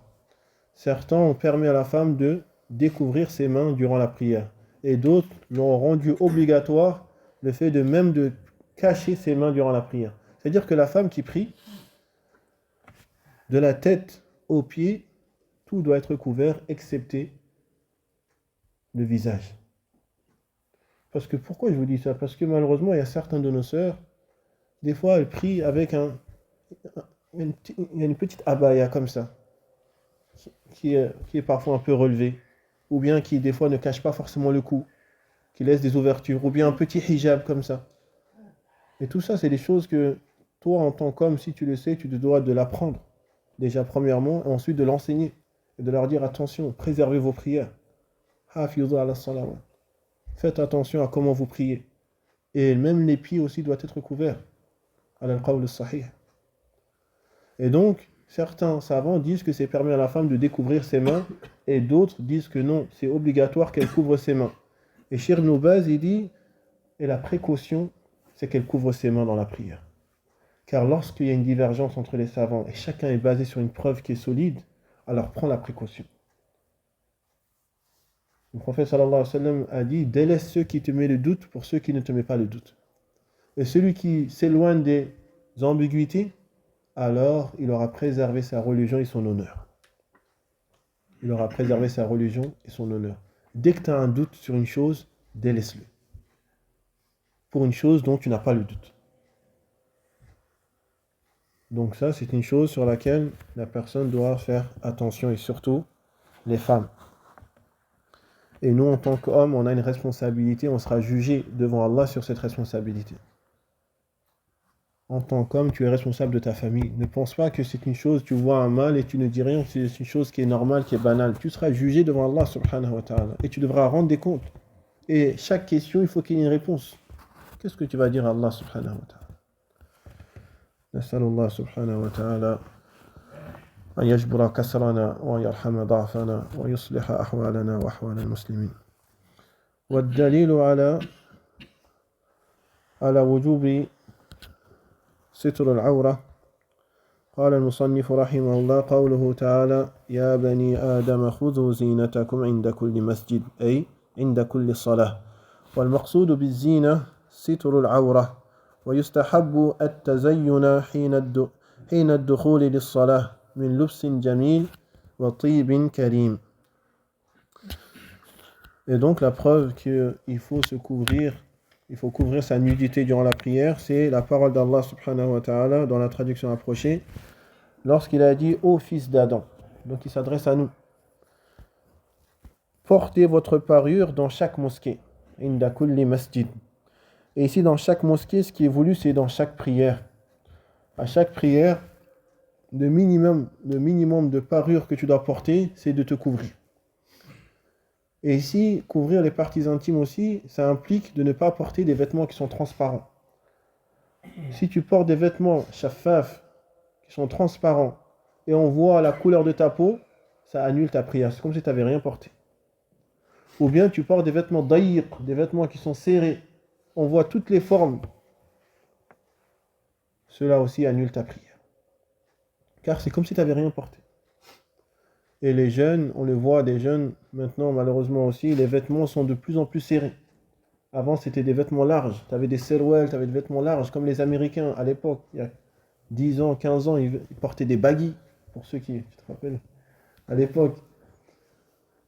Certains ont permis à la femme de découvrir ses mains durant la prière. Et d'autres l'ont rendu obligatoire le fait de cacher ses mains durant la prière. C'est-à-dire que la femme qui prie, de la tête aux pieds, tout doit être couvert, excepté le visage. Parce que pourquoi je vous dis ça? Parce que malheureusement, il y a certains de nos sœurs, des fois elles prient avec une petite abaya comme ça, qui est parfois un peu relevée, ou bien qui des fois ne cache pas forcément le cou, qui laisse des ouvertures, ou bien un petit hijab comme ça. Et tout ça, c'est des choses que toi, en tant qu'homme, si tu le sais, tu te dois de l'apprendre. Déjà premièrement, et ensuite de l'enseigner, et de leur dire attention, préservez vos prières. Hafizu ala salawat. Faites attention à comment vous priez. Et même les pieds aussi doivent être couverts. Ala al-qawl al-sahih. Et donc, certains savants disent que c'est permis à la femme de découvrir ses mains, et d'autres disent que non, c'est obligatoire qu'elle couvre ses mains. Et Cheikh Ibn Baz, il dit, et la précaution, c'est qu'elle couvre ses mains dans la prière. Car lorsqu'il y a une divergence entre les savants et chacun est basé sur une preuve qui est solide, alors prends la précaution. Le prophète sallallahu alayhi wa sallam a dit délaisse ceux qui te mettent le doute pour ceux qui ne te mettent pas le doute. Et celui qui s'éloigne des ambiguïtés, alors il aura préservé sa religion et son honneur. Il aura préservé sa religion et son honneur. Dès que tu as un doute sur une chose, délaisse-le. Pour une chose dont tu n'as pas le doute. Donc ça, c'est une chose sur laquelle la personne doit faire attention, et surtout les femmes. Et nous, en tant qu'hommes, on a une responsabilité, on sera jugé devant Allah sur cette responsabilité. En tant qu'homme, tu es responsable de ta famille. Ne pense pas que c'est une chose, tu vois un mal et tu ne dis rien, c'est une chose qui est normale, qui est banale. Tu seras jugé devant Allah subhanahu wa ta'ala et tu devras rendre des comptes. Et chaque question, il faut qu'il y ait une réponse. Qu'est-ce que tu vas dire à Allah subhanahu wa ta'ala? نسأل الله سبحانه وتعالى أن يجبر كسرنا ويرحم ضعفنا ويصلح أحوالنا وأحوال المسلمين. والدليل على وجوب ستر العورة قال المصنف رحمه الله قوله تعالى يا بني آدم خذوا زينتكم عند كل مسجد أي عند كل صلاة والمقصود بالزينة ستر العورة ويستحب التزين حين الدخول للصلاة من لبس جميل وطيب كريم. Et donc la preuve qu'il faut se couvrir il faut couvrir sa nudité durant la prière, c'est la parole d'Allah subhanahu wa ta'ala dans la traduction approchée, lorsqu'il a dit ô fils d'Adam. Donc il s'adresse à nous. Portez votre parure dans chaque mosquée. Inda kulli masjid. Et ici, dans chaque mosquée, ce qui est voulu, c'est dans chaque prière. À chaque prière, le minimum de parure que tu dois porter, c'est de te couvrir. Et ici, couvrir les parties intimes aussi, ça implique de ne pas porter des vêtements qui sont transparents. Si tu portes des vêtements shaffaf, qui sont transparents, et on voit la couleur de ta peau, ça annule ta prière. C'est comme si tu n'avais rien porté. Ou bien tu portes des vêtements daïq, des vêtements qui sont serrés, on voit toutes les formes. Cela aussi annule ta prière. Car c'est comme si tu n'avais rien porté. Et les jeunes, on le voit, des jeunes, maintenant malheureusement aussi, les vêtements sont de plus en plus serrés. Avant, c'était des vêtements larges. Tu avais des serwell, tu avais des vêtements larges, comme les Américains à l'époque. Il y a 10 ans, 15 ans, ils portaient des baggy, pour ceux qui, tu te rappelles, à l'époque.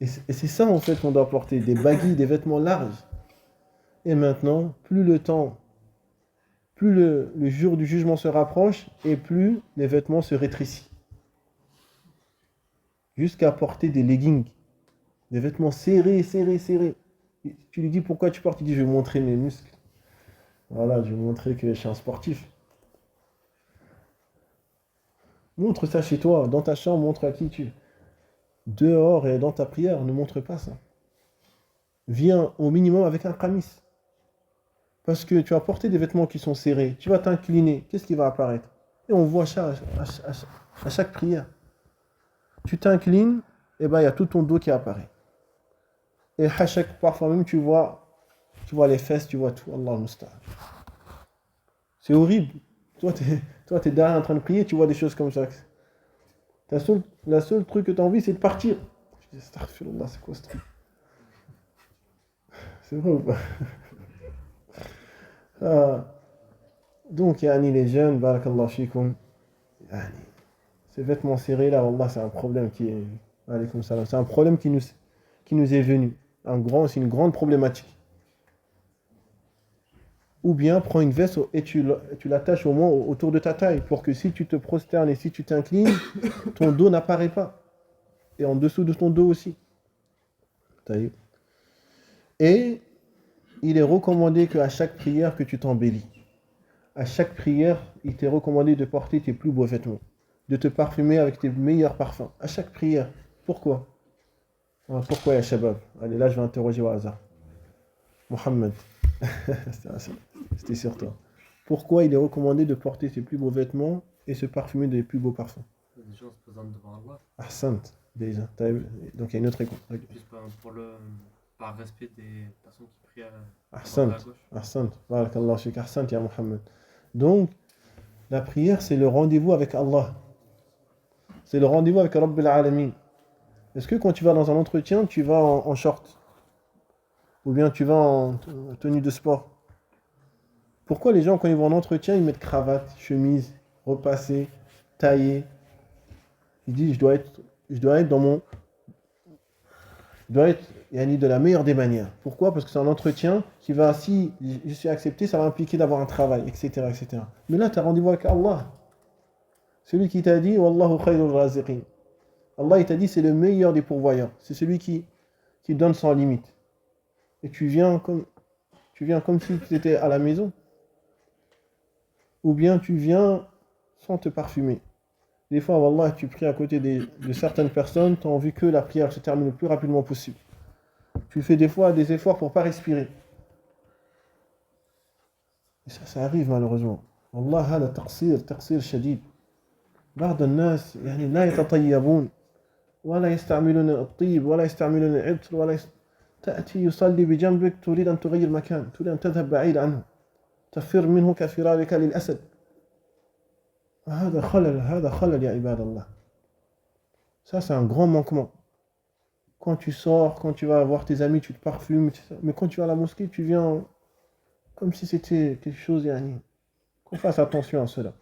Et c'est ça en fait qu'on doit porter, des baggy, des vêtements larges. Et maintenant, plus le temps, plus le jour du jugement se rapproche, et plus les vêtements se rétrécissent. Jusqu'à porter des leggings, des vêtements serrés. Tu lui dis pourquoi tu portes, il dit je vais montrer mes muscles. Voilà, je vais montrer que je suis un sportif. Montre ça chez toi, dans ta chambre, montre à qui tu es. Dehors et dans ta prière, ne montre pas ça. Viens au minimum avec un qamis. Parce que tu vas porter des vêtements qui sont serrés, tu vas t'incliner, qu'est-ce qui va apparaître? Et on voit ça à chaque prière. Tu t'inclines, et bien il y a tout ton dos qui apparaît. Et à chaque, parfois même tu vois les fesses, tu vois tout. Allah musta'an. C'est horrible. Toi, t'es derrière en train de prier, tu vois des choses comme ça. La seule truc que tu as envie, c'est de partir. Je dis, astaghfirullah, c'est quoi ce truc? C'est vrai ou pas? Donc, les jeunes, barakallahu fikum, ces vêtements serrés là, wallah, c'est un problème qui est. Alaykoum salam. C'est un problème qui nous est venu. C'est une grande problématique. Ou bien prends une veste et tu l'attaches au moins autour de ta taille pour que si tu te prosternes et si tu t'inclines, ton dos n'apparaît pas. Et en dessous de ton dos aussi. Et il est recommandé qu'à chaque prière que tu t'embellis. À chaque prière, il t'est recommandé de porter tes plus beaux vêtements. De te parfumer avec tes meilleurs parfums. À chaque prière. Pourquoi? Pourquoi ya shabab? Allez, là je vais interroger au hasard. Mohamed. C'était sur toi. Pourquoi il est recommandé de porter ses plus beaux vêtements et se parfumer des plus beaux parfums? Les gens se présentent devant Allah. Ahsant, déjà. Donc il y a une autre réponse. Par respect des personnes qui prient à Ahsant, la gauche. Ahsant. Barakallahu fik. Ahsant, ya Mohamed. Donc, la prière, c'est le rendez-vous avec Allah. C'est le rendez-vous avec Rabbil Alamin. Est-ce que quand tu vas dans un entretien, tu vas en short? Ou bien tu vas en tenue de sport? Pourquoi les gens, quand ils vont en entretien, ils mettent cravate, chemise, repassée, taillée? Ils disent, je dois être de la meilleure des manières. Pourquoi? Parce que c'est un entretien qui va, si je suis accepté, ça va impliquer d'avoir un travail, etc., etc. Mais là, tu as rendez-vous avec Allah. Celui qui t'a dit, Wallahu khayrul raziqin. Allah, il t'a dit, c'est le meilleur des pourvoyeurs. C'est celui qui donne sans limite. Et tu viens comme si tu étais à la maison. Ou bien tu viens sans te parfumer. Des fois, wallah, tu pries à côté de certaines personnes, tu as envie que la prière se termine le plus rapidement possible. Tu fais des fois des efforts pour ne pas respirer. Et ça arrive malheureusement. Wallah, هذا تقصير شديد. بعض الناس لا يتطيبون ولا يستعملون الطيب ولا يستعملون العطر تأتي يصلي بجنبك تريد أن تغير مكان، تريد أن تذهب بعيد عنه، تفر منه كفرارك للأسد. هذا خلل يا عباد الله. Ça, c'est un grand manquement. Quand tu sors, quand tu vas voir tes amis, tu te parfumes, mais quand tu vas à la mosquée, tu viens comme si c'était quelque chose, qu'on fasse attention à cela.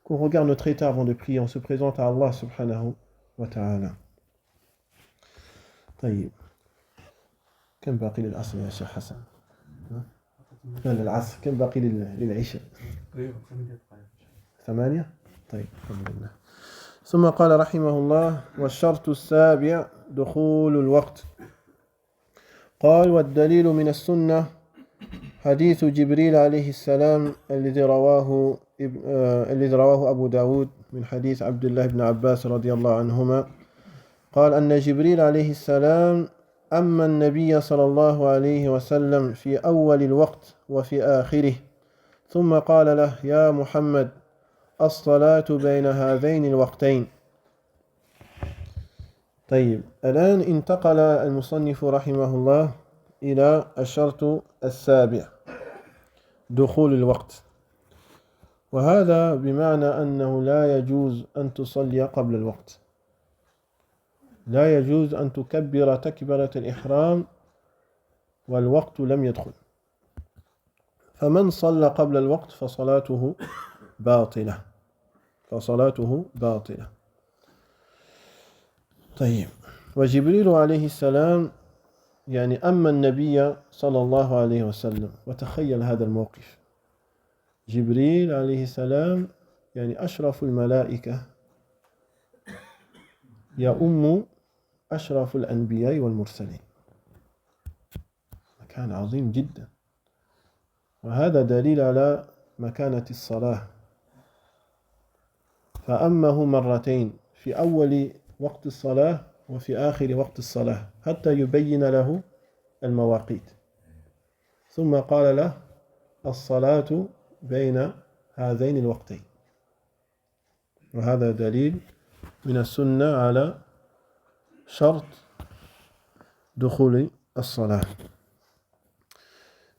Qu'on regarde notre état avant de prier, on se présente à Allah subhanahu wa ta'ala. طيب كم باقي للأصل يا شيخ حسن؟ لا للعصر كم باقي للعشاء 8 طيب الحمد لله ثم قال رحمه الله والشرط السابع دخول الوقت قال والدليل من السنة حديث جبريل عليه السلام الذي رواه أبو داود من حديث عبد الله بن عباس رضي الله عنهما قال أن جبريل عليه السلام أما النبي صلى الله عليه وسلم في أول الوقت وفي آخره ثم قال له يا محمد الصلاة بين هذين الوقتين. طيب الآن انتقل المصنف رحمه الله إلى الشرط السابع دخول الوقت، وهذا بمعنى أنه لا يجوز أن تصلي قبل الوقت، لا يجوز أن تكبر تكبيرة الإحرام والوقت لم يدخل، فمن صلى قبل الوقت فصلاته باطلة، فصلاته باطلة. طيب وجبريل عليه السلام يعني أما النبي صلى الله عليه وسلم، وتخيل هذا الموقف، جبريل عليه السلام يعني أشرف الملائكة يؤم أشرف الأنبياء والمرسلين، مكان عظيم جدا، وهذا دليل على مكانة الصلاة، فأمه مرتين في أول وقت الصلاة وفي آخر وقت الصلاة حتى يبين له المواقيت، ثم قال له الصلاة بين هذين الوقتين، وهذا دليل من السنة على شرط دخول الصلاة.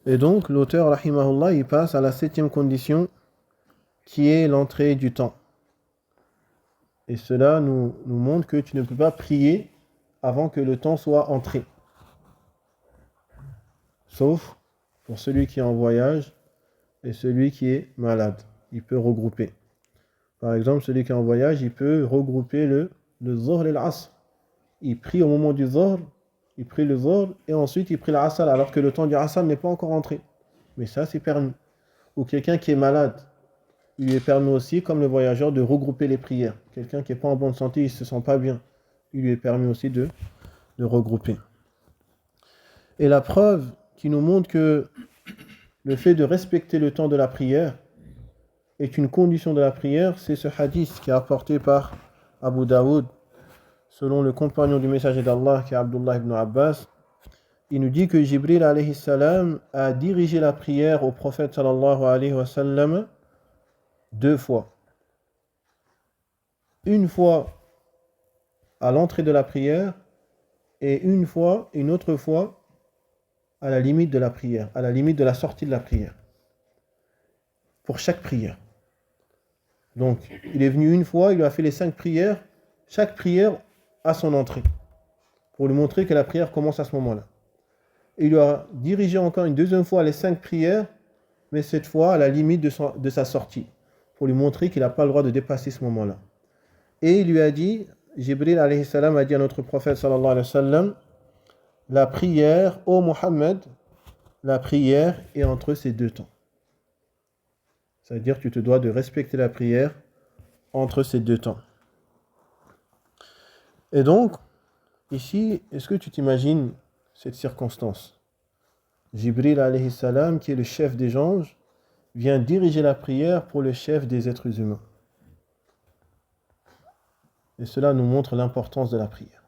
Et donc l'auteur rahimahullah il passe à la 7e condition qui est l'entrée du temps. Et cela nous montre que tu ne peux pas prier avant que le temps soit entré. Sauf pour celui qui est en voyage et celui qui est malade. Il peut regrouper. Par exemple, celui qui est en voyage, il peut regrouper le Zohr et l'Asr. Il prie au moment du Zohr, il prie le Zohr et ensuite il prie l'Asr alors que le temps du Asr n'est pas encore entré. Mais ça, c'est permis. Ou quelqu'un qui est malade, il lui est permis aussi, comme le voyageur, de regrouper les prières. Quelqu'un qui n'est pas en bonne santé, il ne se sent pas bien, il lui est permis aussi de regrouper. Et la preuve qui nous montre que le fait de respecter le temps de la prière est une condition de la prière, c'est ce hadith qui est apporté par Abu Daoud, selon le compagnon du messager d'Allah, qui est Abdullah ibn Abbas. Il nous dit que Jibril alayhi salam a dirigé la prière au prophète sallallahu alayhi wa sallam 2 fois. Une fois à l'entrée de la prière et une autre fois à la limite de la prière, à la limite de la sortie de la prière. Pour chaque prière. Donc, il est venu une fois, il lui a fait les 5 prières, chaque prière à son entrée, pour lui montrer que la prière commence à ce moment-là. Et il lui a dirigé encore une deuxième fois les 5 prières, mais cette fois à la limite de sa sortie, pour lui montrer qu'il n'a pas le droit de dépasser ce moment-là. Et il lui a dit, Jibril alayhi salam a dit à notre prophète sallallahu alayhi wa sallam, la prière, ô Mohammed, la prière est entre ces 2 temps. C'est-à-dire que tu te dois de respecter la prière entre ces 2 temps. Et donc, ici, est-ce que tu t'imagines cette circonstance? Jibril alayhi salam, qui est le chef des anges, vient diriger la prière pour le chef des êtres humains. Et cela nous montre l'importance de la prière.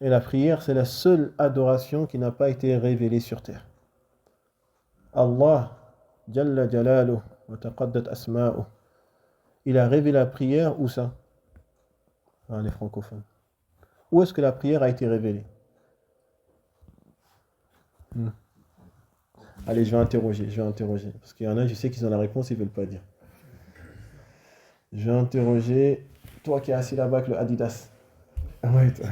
Et la prière, c'est la seule adoration qui n'a pas été révélée sur terre. Allah, Jalla Jalaluh, wa taqaddat asma'uh, il a révélé la prière, où ça? Les francophones. Où est-ce que la prière a été révélée? Allez, je vais interroger. Parce qu'il y en a, je sais qu'ils ont la réponse, ils ne veulent pas dire. Je vais interroger toi qui es assis là-bas avec le Adidas. Ouais, toi.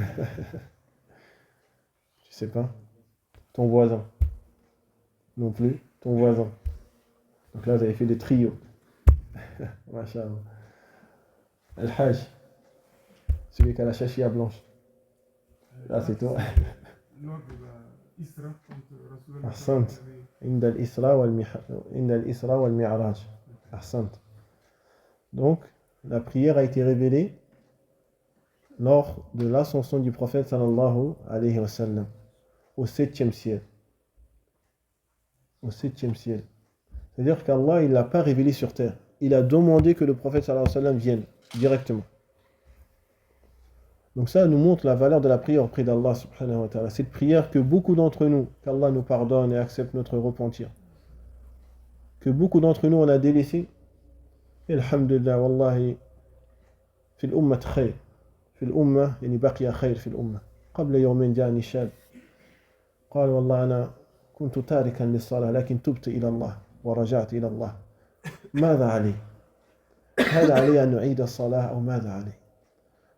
Tu sais pas? Ton voisin. Non plus? Ton voisin. Donc là, vous avez fait des trios. Masha'Allah. Al-Hajj. Celui qui a la chachia blanche. Là, c'est toi. Isra, quand Rasulullah أحسنت. عند الإسراء والمعراج. أحسنت. Donc, la prière a été révélée lors de l'ascension du prophète sallallahu alayhi wa sallam au 7e ciel. Au 7e ciel. C'est-à-dire qu'Allah, il ne l'a pas révélé sur terre. Il a demandé que le prophète sallallahu alayhi wa sallam vienne directement. Donc ça nous montre la valeur de la prière auprès d'Allah subhanahu wa ta'ala. Cette prière que beaucoup d'entre nous, qu'Allah nous pardonne et accepte notre repentir, que beaucoup d'entre nous on a délaissé. Et alhamdulillah, wallahi, في الأمة خير. في الأمة يعني بقي خير في الأمة. قبل يومين جاءني شاب قال والله أنا كنت تاركا للصلاة لكن تبت إلى الله ورجعت إلى الله. ماذا علي؟ هل علي أن نعيد الصلاة أو ماذا علي؟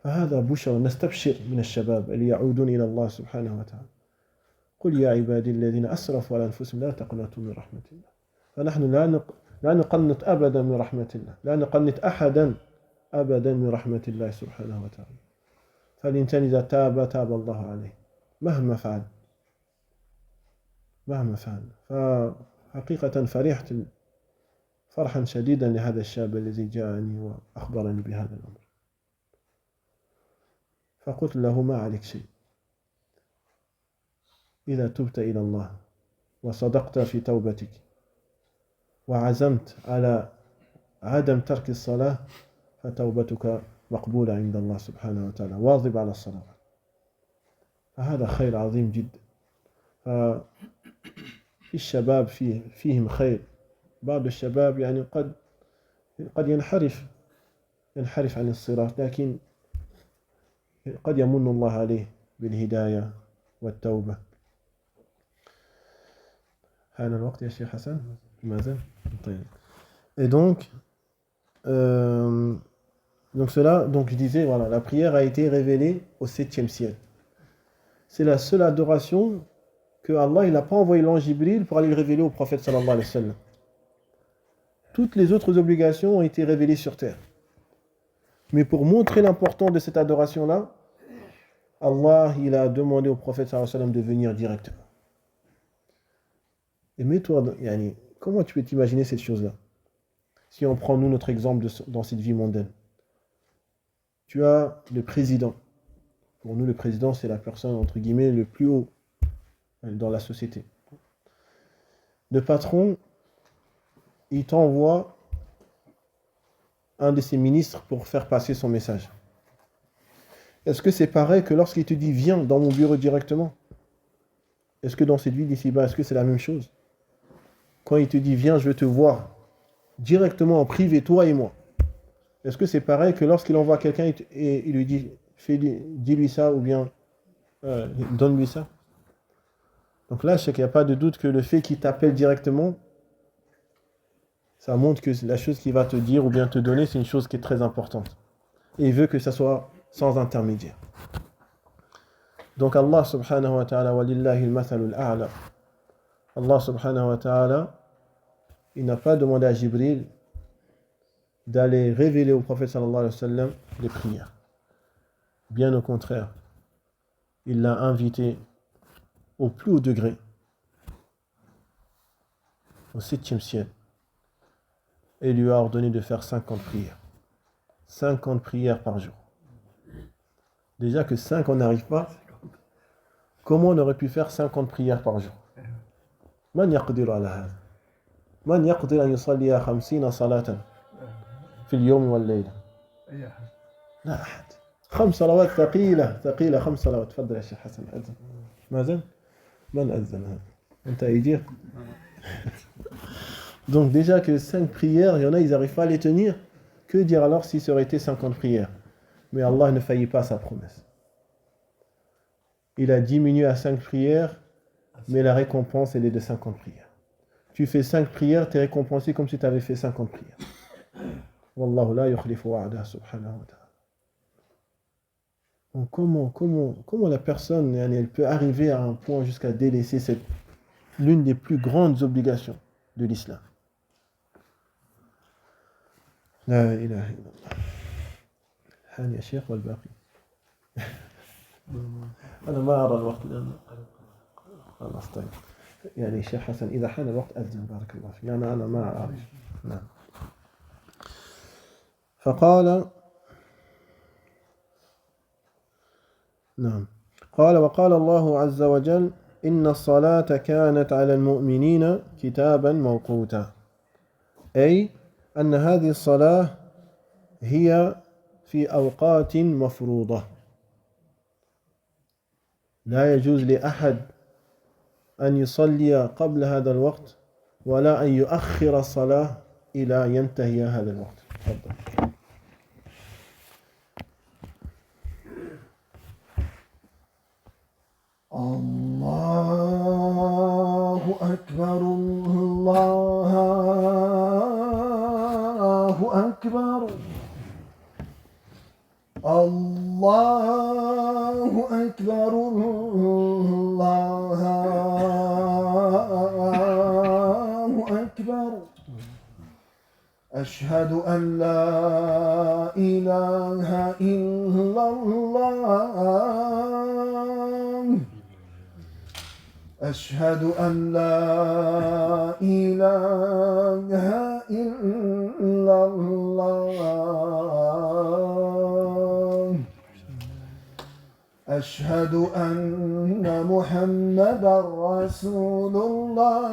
فهذا بشرى نستبشر من الشباب اللي يعودون إلى الله سبحانه وتعالى. قل يا عبادي الذين أسرفوا على أنفسهم لا تقنطوا من رحمة الله. فنحن لا نقنط أبدا من رحمة الله، لا نقنط أحدا أبدا من رحمة الله سبحانه وتعالى. فالإنسان إذا تاب تاب الله عليه مهما فعل. فحقيقة فرحت فرحا شديدا لهذا الشاب الذي جاءني وأخبرني بهذا الأمر. فقلت له ما عليك شيء إذا تبت إلى الله وصدقت في توبتك وعزمت على عدم ترك الصلاة فتوبتك مقبولة عند الله سبحانه وتعالى. واظب على الصلاة. فهذا خير عظيم جدا. في الشباب فيهم خير. بعض الشباب يعني قد ينحرف عن الصراط، لكن قد يمن الله عليه بالهداية والتوبة. حان الوقت يا شيخ حسن؟ ماذا؟ طيب. Et donc je disais, voilà, la prière a été révélée au 7e ciel. C'est la seule adoration que Allah, il n'a pas envoyé l'ange Jibril pour aller le révéler au prophète sallallahu alayhi wa sallam. Toutes les autres obligations ont été révélées sur terre. Mais pour montrer l'importance de cette adoration-là, Allah, il a demandé au prophète sallallahu alayhi wa sallam de venir directement. Et mets-toi, comment tu peux t'imaginer cette chose-là? Si on prend nous notre exemple dans cette vie mondaine. Tu as le président. Pour nous, le président, c'est la personne, entre guillemets, le plus haut dans la société. Le patron, il t'envoie un de ses ministres pour faire passer son message. Est-ce que c'est pareil que lorsqu'il te dit « Viens dans mon bureau directement » Est-ce que dans cette vie d'ici-bas, est-ce que c'est la même chose? Quand il te dit « Viens, je veux te voir directement en privé, toi et moi », est-ce que c'est pareil que lorsqu'il envoie quelqu'un et il lui dit « Dis-lui ça » ou bien « Donne-lui ça » Donc là, je sais qu'il n'y a pas de doute que le fait qu'il t'appelle directement, ça montre que la chose qu'il va te dire ou bien te donner, c'est une chose qui est très importante. Et il veut que ça soit sans intermédiaire. Donc Allah subhanahu wa ta'ala, walillahi al-mathalul a'la. Allah subhanahu wa ta'ala, il n'a pas demandé à Jibril d'aller révéler au prophète sallallahu alayhi wa sallam les prières. Bien au contraire, il l'a invité au plus haut degré, au 7e ciel, et lui a ordonné de faire 50 prières. 50 prières par jour. Déjà que 5 on n'arrive pas, comment on aurait pu faire 50 prières par jour? Man yaqdiru ala hadha? Man yaqdiru an yusalliya 50 salatan في اليوم والليلة؟ لا أحد. 5 صلوات ثقيلة 5 صلوات. تفضل يا شيخ حسن أذن. ماذا؟ من أذن هذا؟ أنت يجير. Donc déjà que 5 prières, il y en a, ils n'arrivent pas à les tenir. Que dire alors si ça aurait été 50 prières? Mais Allah ne faillit pas à sa promesse. Il a diminué à 5 prières, mais la récompense, elle est de 50 prières. Tu fais 5 prières, tu es récompensé comme si tu avais fait 50 prières. Wallahu la yukhlifu wa'dah subhanahu wa ta'ala. Donc comment la personne, elle peut arriver à un point jusqu'à délaisser l'une des plus grandes obligations de l'islam? La ilaha illallah. هل يا شيخ والباقي؟ أنا ما أرى الوقت الآن. خلاص طيب. يعني شيخ حسن إذا حان الوقت أذن بارك الله فيك. أنا ما أعرف. نعم. فقال نعم قال وقال الله عز وجل إن الصلاة كانت على المؤمنين كتابا موقوتا أي أن هذه الصلاة هي في أوقات مفروضة لا يجوز لأحد أن يصلي قبل هذا الوقت ولا أن يؤخر الصلاة إلى ينتهي هذا الوقت. تفضل. الله أكبر الله أكبر الله أكبر الله أكبر أشهد أن لا إله إلا الله أشهد أن لا إله إلا الله أشهد أن محمدا رسول الله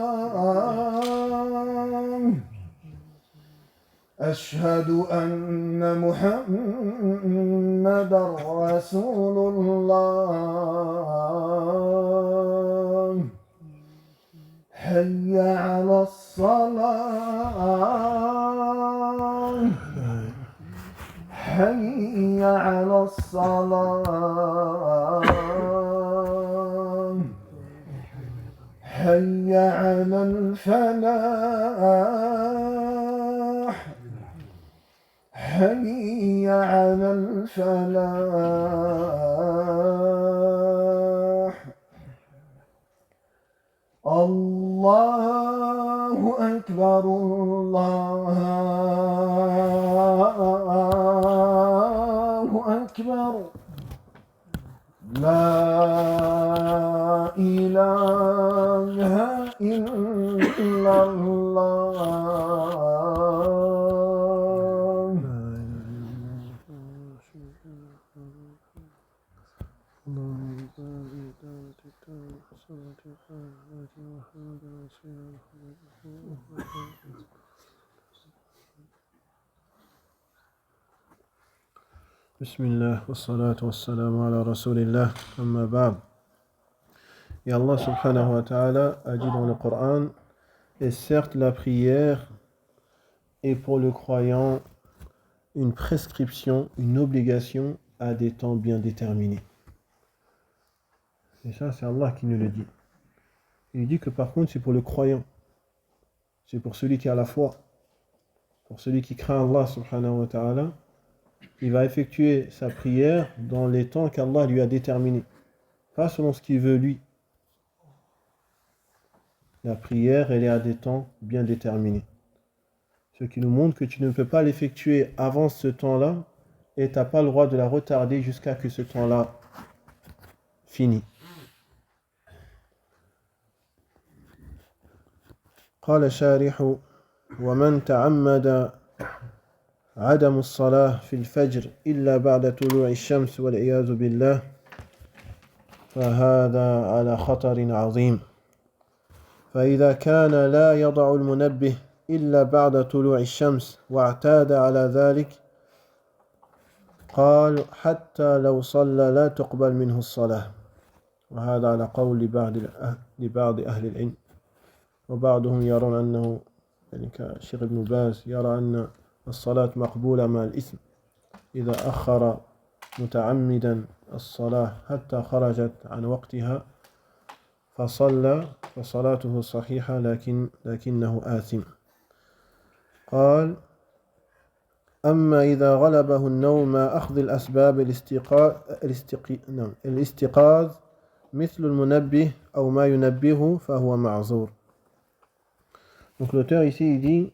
أشهد أن محمدا رسول الله حي على الصلاة حي على الصلاة حي على الفلاح حي على الفلاح الله أكبر الله أكبر لا إله إلا الله Bismillah wa salatu wa salam ala rasulillah amma ba'd. Et Allah subhanahu wa ta'ala a dit dans le Coran, et certes la prière est pour le croyant une prescription, une obligation à des temps bien déterminés. Et ça c'est Allah qui nous le dit. Il dit que par contre c'est pour le croyant, c'est pour celui qui a la foi, pour celui qui craint Allah subhanahu wa ta'ala. Il va effectuer sa prière dans les temps qu'Allah lui a déterminés, pas selon ce qu'il veut lui. La prière, elle est à des temps bien déterminés. Ce qui nous montre que tu ne peux pas l'effectuer avant ce temps-là et tu n'as pas le droit de la retarder jusqu'à que ce temps-là finisse. قال الشارح ومن تعمد عدم الصلاة في الفجر إلا بعد طلوع الشمس والعياذ بالله فهذا على خطر عظيم فإذا كان لا يضع المنبه إلا بعد طلوع الشمس واعتاد على ذلك قال حتى لو صلى لا تقبل منه الصلاة وهذا على قول لبعض أهل العلم وبعضهم يرون أنه يعني كشيخ ابن باز يرى أن الصلاة مقبولة مع الإثم إذا أخر متعمدا الصلاة حتى خرجت عن وقتها فصلى فصلاته صحيحة لكنه آثم. قال أما إذا غلبه النوم مع أخذ الأسباب الاستيقاظ مثل المنبه أو ما ينبهه فهو معذور. Donc l'auteur ici il dit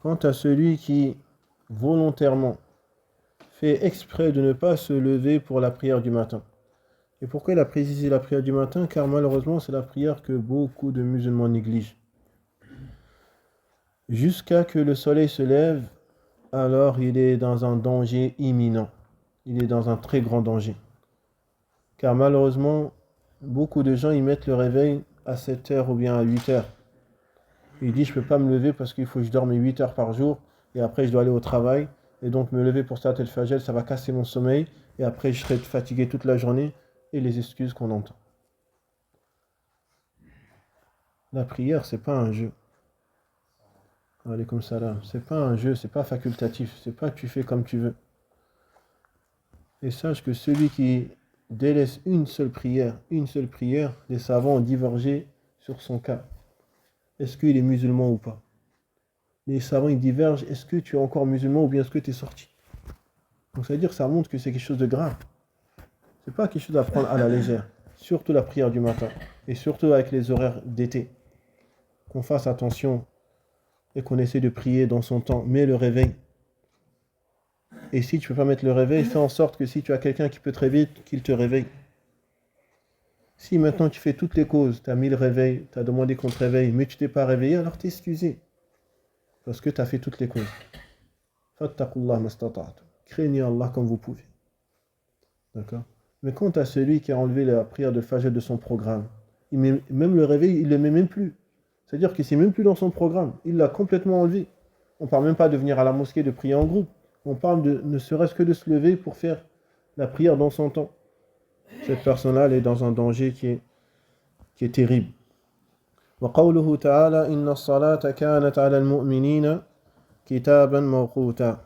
quant à celui qui volontairement fait exprès de ne pas se lever pour la prière du matin Et pourquoi il a précisé la prière du matin? Car malheureusement, c'est la prière que beaucoup de musulmans négligent. Jusqu'à que le soleil se lève, alors il est dans un danger imminent. Il est dans un très grand danger. Car malheureusement, beaucoup de gens, ils mettent le réveil à 7 heures ou bien à 8 heures. Il dit, je ne peux pas me lever parce qu'il faut que je dorme 8 heures par jour et après je dois aller au travail. Et donc me lever pour Salat al-Fajr, ça va casser mon sommeil et après je serai fatigué toute la journée et les excuses qu'on entend. La prière, c'est pas un jeu. Alaykoum salam. C'est pas un jeu, c'est pas facultatif, c'est pas que tu fais comme tu veux. Et sache que celui qui délaisse une seule prière, les savants ont divergé sur son cas. Est-ce qu'il est musulman ou pas? Les savants ils divergent, est-ce que tu es encore musulman ou bien est-ce que tu es sorti? Donc ça veut dire que ça montre que c'est quelque chose de grave. C'est pas quelque chose à prendre à la légère. Surtout la prière du matin. Et surtout avec les horaires d'été. Qu'on fasse attention et qu'on essaie de prier dans son temps. Mets le réveil. Et si tu ne peux pas mettre le réveil, fais en sorte que si tu as quelqu'un qui peut te réveiller, qu'il te réveille. Si maintenant tu fais toutes les causes, tu as mis le réveil, tu as demandé qu'on te réveille, mais tu t'es pas réveillé, alors t'es excusé. Parce que tu as fait toutes les causes. Fattaqullah mastata'tum. Craignez Allah comme vous pouvez. D'accord? Mais quant à celui qui a enlevé la prière de Fajr de son programme, même le réveil, il ne le met même plus. C'est-à-dire qu'il n'est même plus dans son programme. Il l'a complètement enlevé. On ne parle même pas de venir à la mosquée, de prier en groupe. On parle de ne serait-ce que de se lever pour faire la prière dans son temps. Cette personne-là, elle est dans un danger qui est terrible. وقوله تعالى إن الصلاة كانت على المؤمنين كتابا موقوتا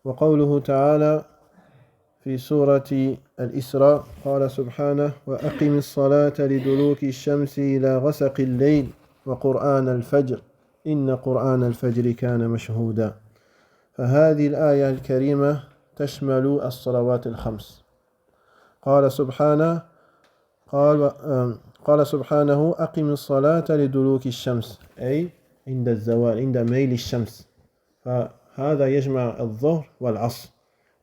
وقوله تعالى في سورة الإسراء قال سبحانه وأقم الصلاة لدلوك الشمس إلى غسق الليل وقرآن الفجر إن قرآن الفجر كان مشهودا فهذه الآية الكريمة تشمل الصلوات الخمس قال سبحانه أقم الصلاة لدلوك الشمس أي عند الزوال عند ميل الشمس فهذا يجمع الظهر والعصر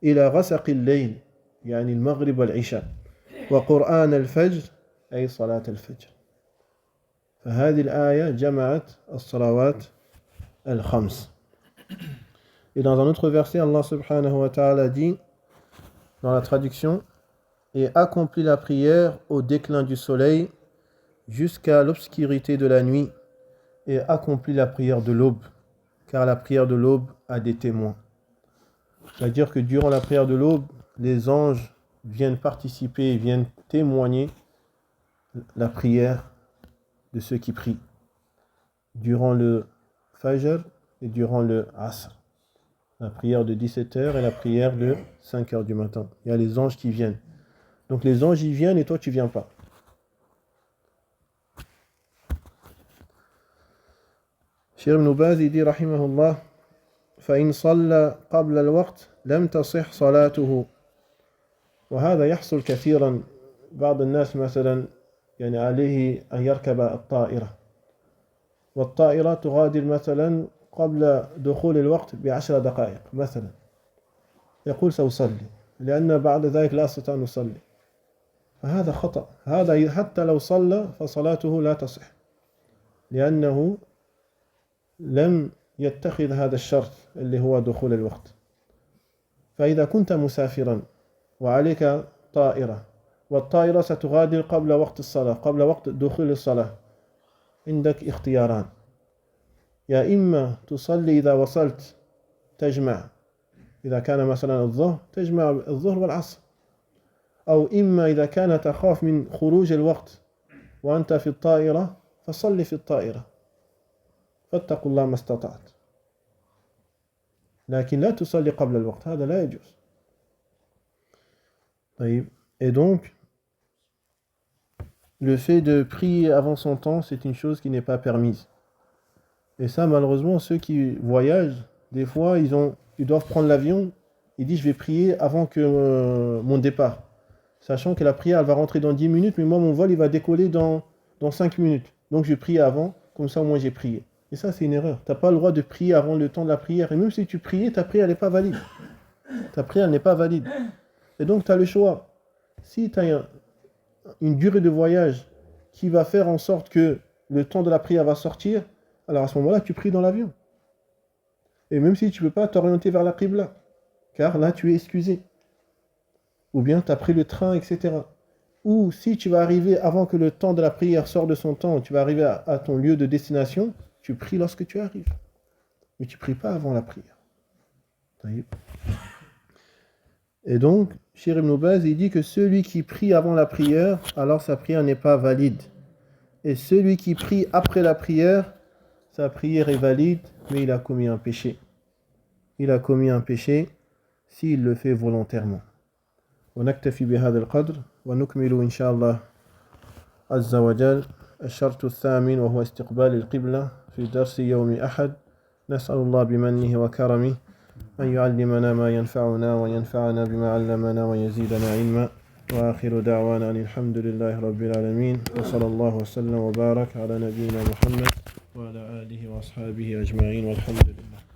إلى غسق الليل يعني المغرب والعشاء وقرآن الفجر أي صلاة الفجر فهذه الآية جمعت الصلوات الخمس. Et dans un autre verset, Allah subhanahu wa ta'ala dit, dans la traduction, et accomplit la prière au déclin du soleil jusqu'à l'obscurité de la nuit, et accomplit la prière de l'aube, car la prière de l'aube a des témoins. C'est-à-dire que durant la prière de l'aube, les anges viennent participer, viennent témoigner la prière de ceux qui prient, durant le Fajr et durant le Asr. La prière de 17h et la prière de 5h du matin. Il y a les anges qui viennent. Donc les anges y viennent et toi tu viens pas. Cheikh Ibn Baz dit rahimahullah فإن صلى قبل الوقت لم تصح صلاته وهذا يحصل كثيرا بعض الناس مثلا يعني عليه أن يركب الطائرة والطائرة تغادر مثلا قبل دخول الوقت ب10 دقائق مثلا يقول سأصلي لأن بعد ذلك لا أستطيع أن أصلي فهذا خطأ هذا حتى لو صلى فصلاته لا تصح لأنه لم يتخذ هذا الشرط اللي هو دخول الوقت فإذا كنت مسافرا وعليك طائرة والطائرة ستغادر قبل وقت الصلاة قبل وقت دخول الصلاة عندك اختياران يا إما تصلي إذا وصلت تجمع إذا كان مثلا الظهر تجمع الظهر والعصر أو إما إذا كان تخاف من خروج الوقت وأنت في الطائرة فصلي في الطائرة فاتقوا الله ما استطعت لكن لا تصلي قبل الوقت هذا لا يجوز. Et donc le fait de prier avant son temps c'est une chose qui n'est pas permise. Et ça malheureusement ceux qui voyagent des fois ils doivent prendre l'avion, ils disent je vais prier avant que mon départ, sachant que la prière elle va rentrer dans 10 minutes mais moi mon vol il va décoller dans 5 minutes, donc je prie avant, comme ça au moins j'ai prié. Et ça c'est une erreur, tu n'as pas le droit de prier avant le temps de la prière, et même si tu priais, ta prière n'est pas valide. Ta prière n'est pas valide. Et donc tu as le choix, si tu as une durée de voyage qui va faire en sorte que le temps de la prière va sortir, alors à ce moment-là, tu pries dans l'avion. Et même si tu ne peux pas t'orienter vers la Qibla, car là, tu es excusé. Ou bien tu as pris le train, etc. Ou si tu vas arriver avant que le temps de la prière sorte de son temps, tu vas arriver à ton lieu de destination, tu pries lorsque tu arrives. Mais tu ne pries pas avant la prière. Et donc, Cheikh Ibn Baz, il dit que celui qui prie avant la prière, alors sa prière n'est pas valide. Et celui qui prie après la prière, sa prière est valide, mais il a commis un péché. Il a commis un péché s'il le fait volontairement. ونكتفي بهذا القدر ونكمل إن شاء الله عز وجل الشرط الثامن وهو استقبال القبلة في درس يوم أحد. نسأل الله بمنه وكرمه أن يعلمنا ما ينفعنا وينفعنا بما علمنا ويزيدنا علما. وآخر دعوانا أن الحمد لله رب العالمين وصلى الله وسلم وبارك على نبينا محمد وعلى آله وأصحابه أجمعين والحمد لله.